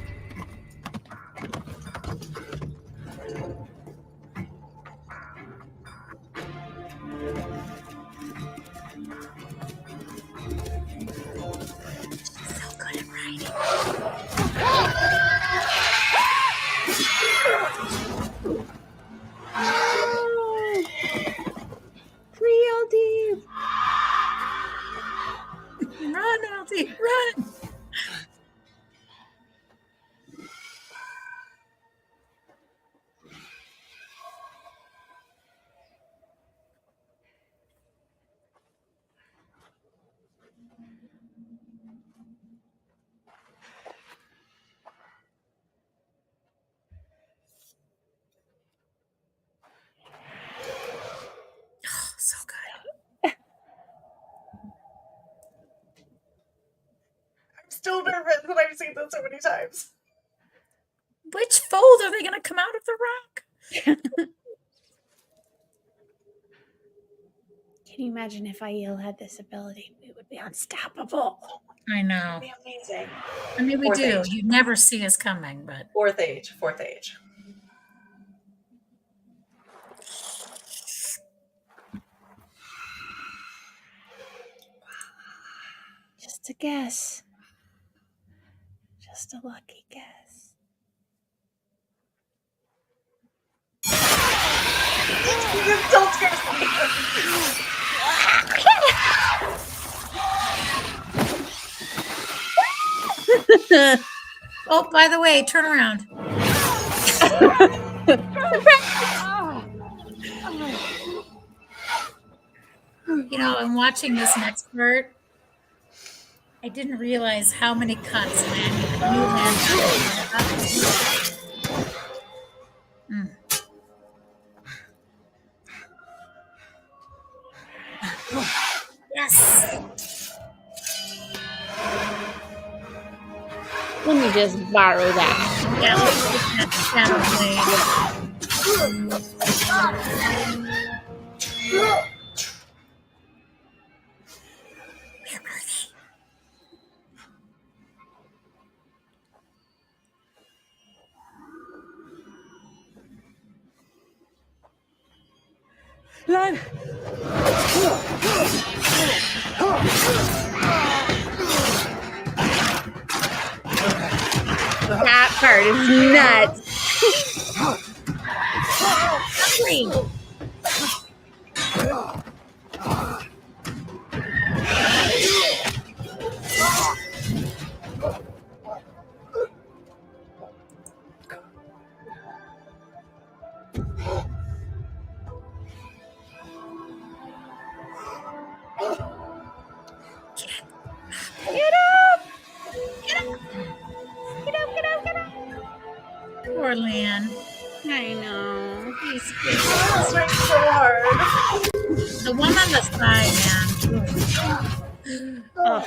So good at writing. Real deep. Run, Alfie, run! Oh, so good. I'm still nervous, and I've seen this so many times. Which fold are they going to come out of the rock? Can you imagine if Aiel had this ability? We would be unstoppable. I know. That'd be amazing. I mean, we Fourth do. age. You never see us coming, but Fourth age. Just a guess. Just a lucky guess. Don't scare me. oh, by the way, turn around. You know, I'm watching this next part. I didn't realize how many cuts land. Yes. Let me just borrow that. Yeah, let's get that shadow blade. Where are they? Lan! That part is nuts. Poor Lan. I know. He's It's like so hard. the one on the side, man. Ugh.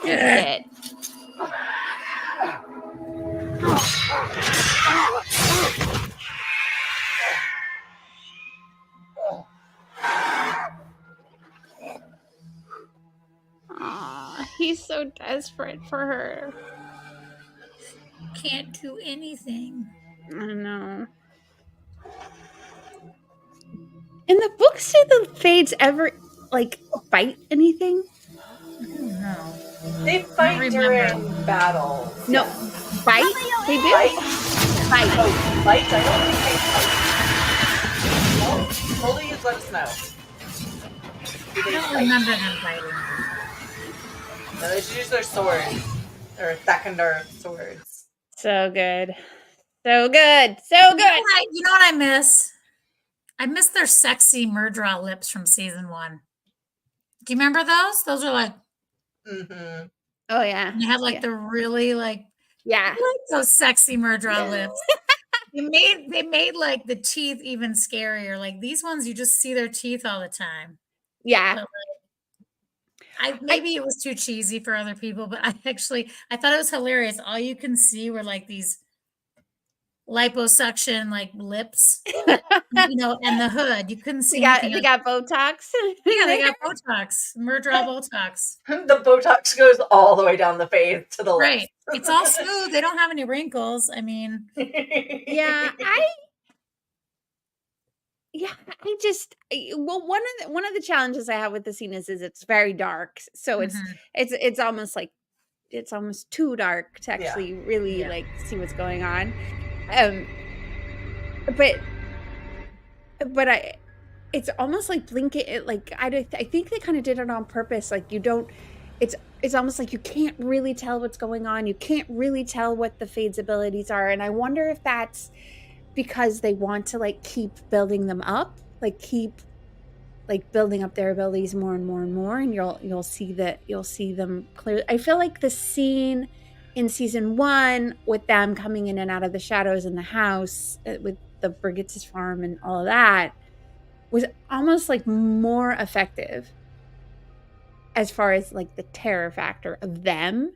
Shit. Aw, he's so desperate for her. Can't do anything. I know. In the books, do the Fades ever like bite anything? I don't know. They fight remember. during battle. No, bite. They do. Fight? Bite. Oh, fight? I don't think they fight. Well, please let us know. Do I they don't fight? remember them fighting. No, they just use their swords. Or Thakandar swords. So good. So good. So good. You know what I miss? I miss their sexy Melindhra lips from season 1. Do you remember those? Those are like, Mm-hmm. Oh yeah. they had like Yeah. the really like, Yeah. I like those sexy Melindhra lips. They made like the teeth even scarier. Like these ones, you just see their teeth all the time. Yeah. But maybe it was too cheesy for other people, but I thought it was hilarious. All you can see were like these liposuction like lips, and the hood. You couldn't see anything They else. got Botox. Yeah, they got Botox, Melindhra Botox. The Botox goes all the way down the face to the lips. Right. It's all smooth. They don't have any wrinkles. I mean, Yeah, I just one of the challenges I have with the scene is it's very dark. So it's almost like it's almost too dark to actually really like see what's going on. But it's almost like blinking. Like I think they kind of did it on purpose. Like you don't. It's almost like you can't really tell what's going on. You can't really tell what the Fade's abilities are, and I wonder if that's because they want to like keep building them up, like keep like building up their abilities more and more and more, and you'll see them clearly. I feel like the scene in season 1 with them coming in and out of the shadows in the house with the Brigitte's farm and all of that was almost like more effective as far as like the terror factor of them.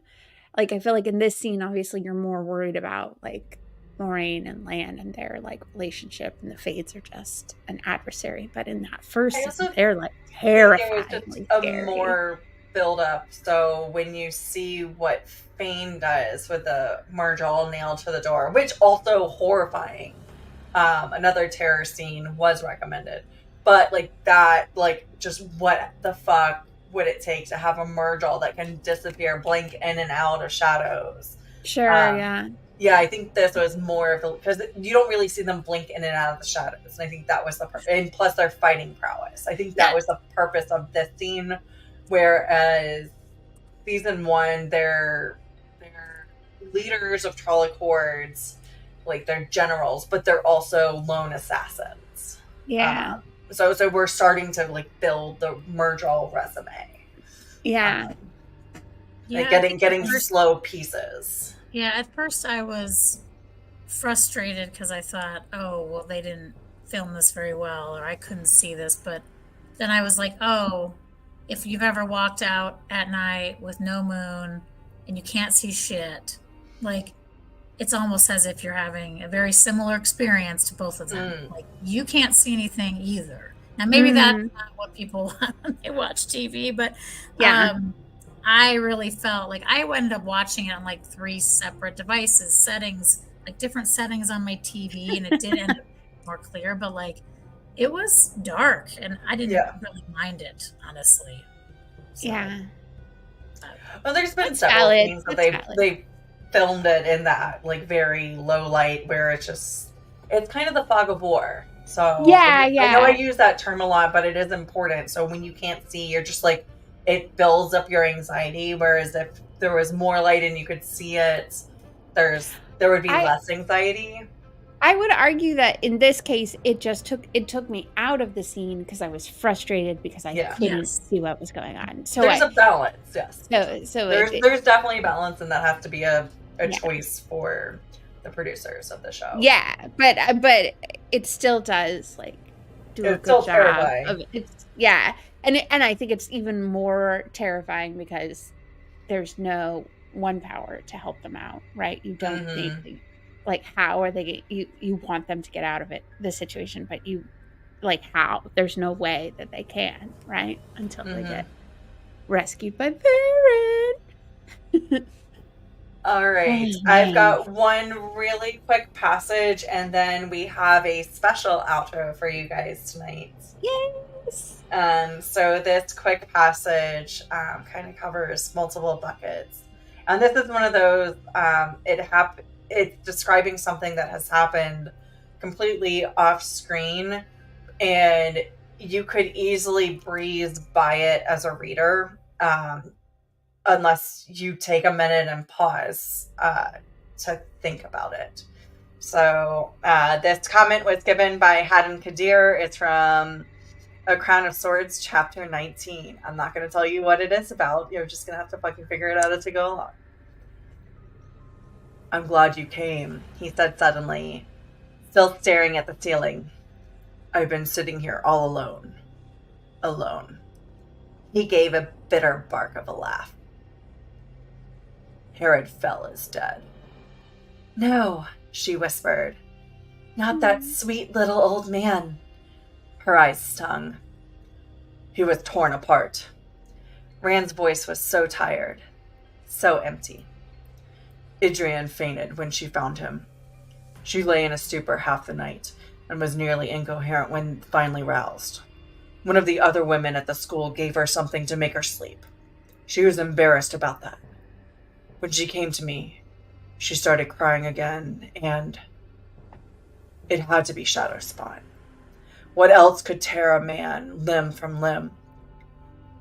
Like I feel like in this scene, obviously you're more worried about like Moraine and Lan and their like relationship, and the Fades are just an adversary. But in that first season, they're like terrifyingly a more build up. So when you see what Fane does with the Marjol nailed to the door, which also horrifying, another terror scene was recommended. But like that, like just what the fuck would it take to have a Marjol that can disappear, blink in and out of shadows? Sure, yeah. Yeah, I think this was more of because you don't really see them blink in and out of the shadows, and I think that was the and plus their fighting prowess. I think that was the purpose of this scene. Whereas season 1, they're leaders of Trolloc hordes, like they're generals, but they're also lone assassins. Yeah. So we're starting to like build the Marjol resume. Yeah. Like getting slow pieces. Yeah, at first I was frustrated because I thought, oh, well, they didn't film this very well, or I couldn't see this. But then I was like, oh, if you've ever walked out at night with no moon and you can't see shit, like it's almost as if you're having a very similar experience to both of them. Like you can't see anything either. Now, maybe that's not what people want when they watch TV, but I really felt like I ended up watching it on like 3 separate devices, settings, like different settings on my TV, and it did end up more clear, but like it was dark and I didn't really mind it, honestly. So, well, there's been several things that they filmed it in that like very low light where it's kind of the fog of war. So I know I use that term a lot, but it is important. So when you can't see, you're just like, it builds up your anxiety. Whereas if there was more light and you could see it, there would be less anxiety. I would argue that in this case, it took me out of the scene because I was frustrated because I couldn't see what was going on. So there's a balance, yes. So there's definitely a balance, and that has to be a choice for the producers of the show. Yeah, but it still does like do a good job of it. Yeah, and I think it's even more terrifying because there's no one power to help them out, right? You don't think like how are they? You want them to get out of the situation, but you like how? There's no way that they can, right? Until they get rescued by Baron. All right, I've got one really quick passage, and then we have a special outro for you guys tonight. Yes. So this quick passage kind of covers multiple buckets, and this is one of those. It's describing something that has happened completely off screen, and you could easily breeze by it as a reader. Unless you take a minute and pause to think about it. So this comment was given by Haddon Kadir. It's from A Crown of Swords, chapter 19. I'm not going to tell you what it is about. You're just going to have to fucking figure it out as we go along. I'm glad you came, he said suddenly, still staring at the ceiling. I've been sitting here all alone. Alone. He gave a bitter bark of a laugh. Herod Fell is dead. No, she whispered. Not that sweet little old man. Her eyes stung. He was torn apart. Rand's voice was so tired, so empty. Idrian fainted when she found him. She lay in a stupor half the night and was nearly incoherent when finally roused. One of the other women at the school gave her something to make her sleep. She was embarrassed about that. When she came to me, she started crying again, and it had to be Shadowspawn. What else could tear a man limb from limb?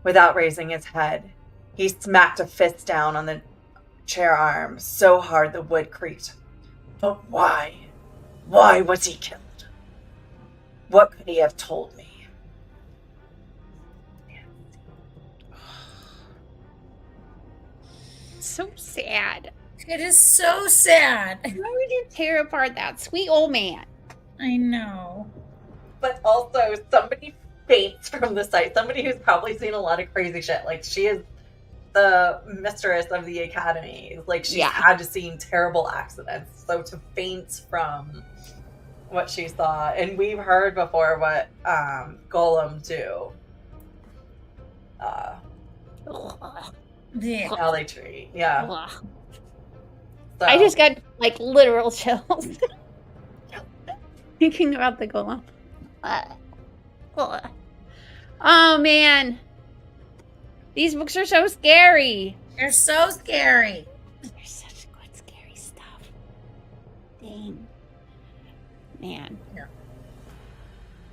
Without raising his head, he smacked a fist down on the chair arm so hard the wood creaked. But why? Why was he killed? What could he have told me? So sad. It is so sad. Why would you tear apart that sweet old man? I know. But also, somebody faints from the sight. Somebody who's probably seen a lot of crazy shit. Like, she is the mistress of the academy. Like, she's had to see terrible accidents. So to faint from what she saw. And we've heard before what Golem do. How they treat. Yeah. So. I just got, like, literal chills. Thinking about the golem. Oh, man. These books are so scary. They're so scary. They're such good, scary stuff. Dang. Man. Yeah.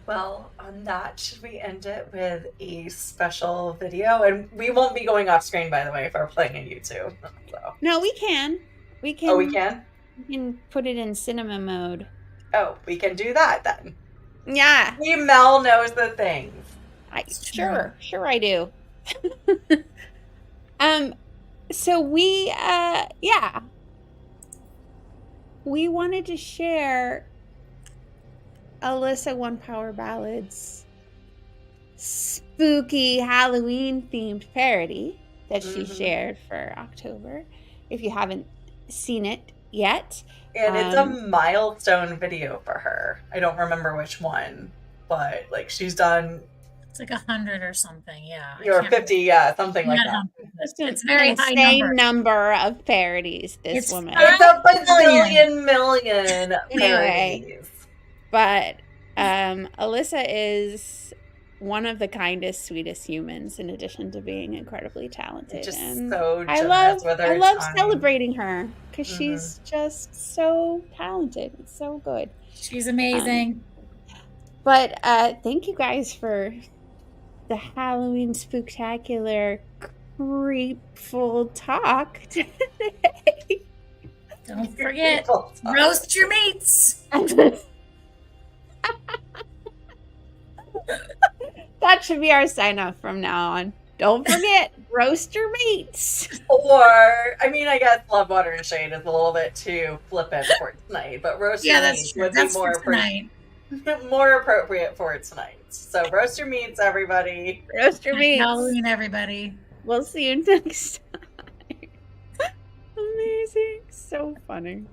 Well, on that, should we end it with a special video? And we won't be going off screen, by the way, if we're playing on YouTube. So. No, we can. We can. Oh, we can? We can put it in cinema mode. Oh, we can do that then. Yeah. Mel knows the things. Sure I do. So we wanted to share Alyssa One Power Ballad's spooky Halloween themed parody that she shared for October. If you haven't seen it yet. And it's a milestone video for her. I don't remember which one, but like she's done. It's like 100 or something, yeah. Or 50, yeah, something like that. It's very high same number of parodies. This woman. It's a bazillion million parodies. But Alyssa is one of the kindest, sweetest humans, in addition to being incredibly talented. Just and so I love celebrating her because she's just so talented. It's so good. She's amazing. But thank you guys for the Halloween spooktacular creepful talk today. Don't forget, roast your meats. That should be our sign off from now on. Don't forget, roast your meats. Or, I mean, I guess Love, Water, and Shade is a little bit too flippant for tonight, but roast your meats would be more appropriate for tonight. So roast your meats, everybody. Roast your meats. Halloween, everybody. We'll see you next time. Amazing. So funny.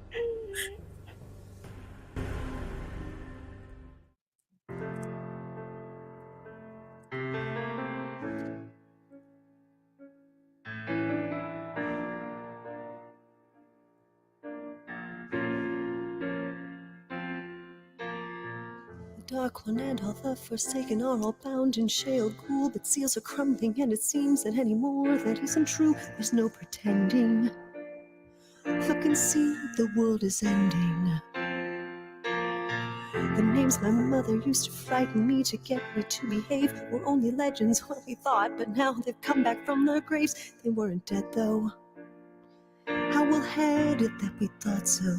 Dark One and all the Forsaken are all bound in shale ghoul, but seals are crumbling, and it seems that anymore that isn't true. There's no pretending. Look and see, the world is ending. The names my mother used to frighten me to get me to behave were only legends, what we thought, but now they've come back from their graves. They weren't dead though. How foul-headed that we thought so.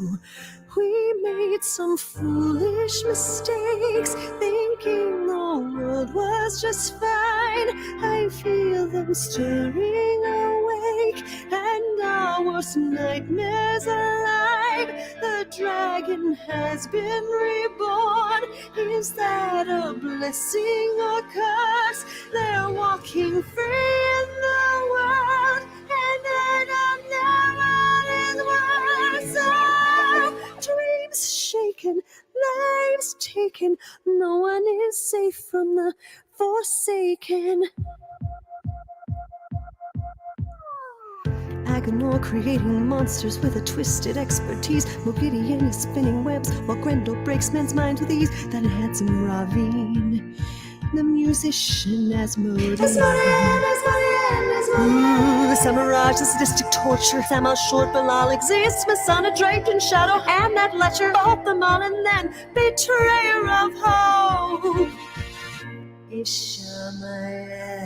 We made some foolish mistakes, thinking the world was just fine. I feel them stirring awake, and our worst nightmares alive. The dragon has been reborn. Is that a blessing or curse? They're walking free in the world, and I don't know what is worse. Oh, dreams shaken, lives taken. No one is safe from the Forsaken. Agonor creating monsters with a twisted expertise. Mogideon is spinning webs while Grendel breaks men's minds with ease. That handsome Ravine, the musician Asmodeus. The samurai, the sadistic torture. Samuel short, Bilal exists. Masana draped in shadow, and that lecher. Both them on, and then betrayer of hope.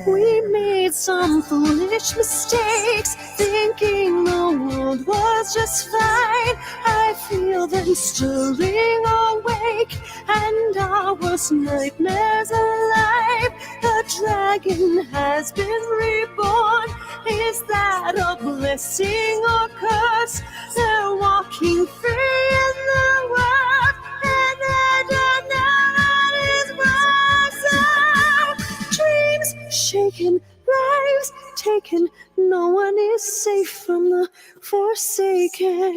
We made some foolish mistakes, thinking the world was just fine. I feel them stirring awake, and our worst nightmares alive. The dragon has been reborn. Is that a blessing or curse? They're walking free in the world, and I don't know what is worse. Dreams shaken, lives taken. No one is safe from the Forsaken.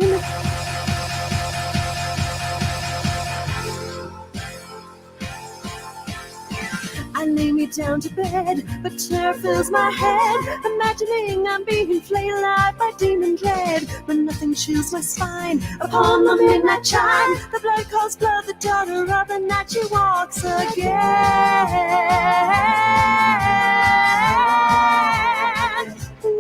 I lay me down to bed, but terror fills my head, imagining I'm being flayed alive by demon dread. But nothing chills my spine upon the midnight chime. The blood calls blood, the daughter of the night, she walks again.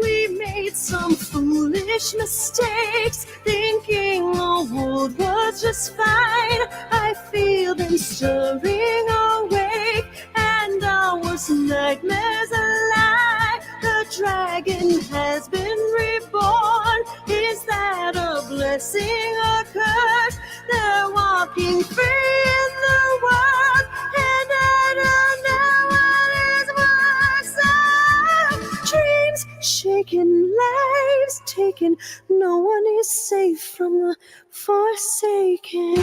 We made some foolish mistakes, thinking the world was just fine. I feel them stirring awake, and our worst nightmares alive. The dragon has been reborn. Is that a blessing or curse? They're walking free in the world, and I don't know what is worse. Oh, dreams shaken, lives taken. No one is safe from the Forsaken.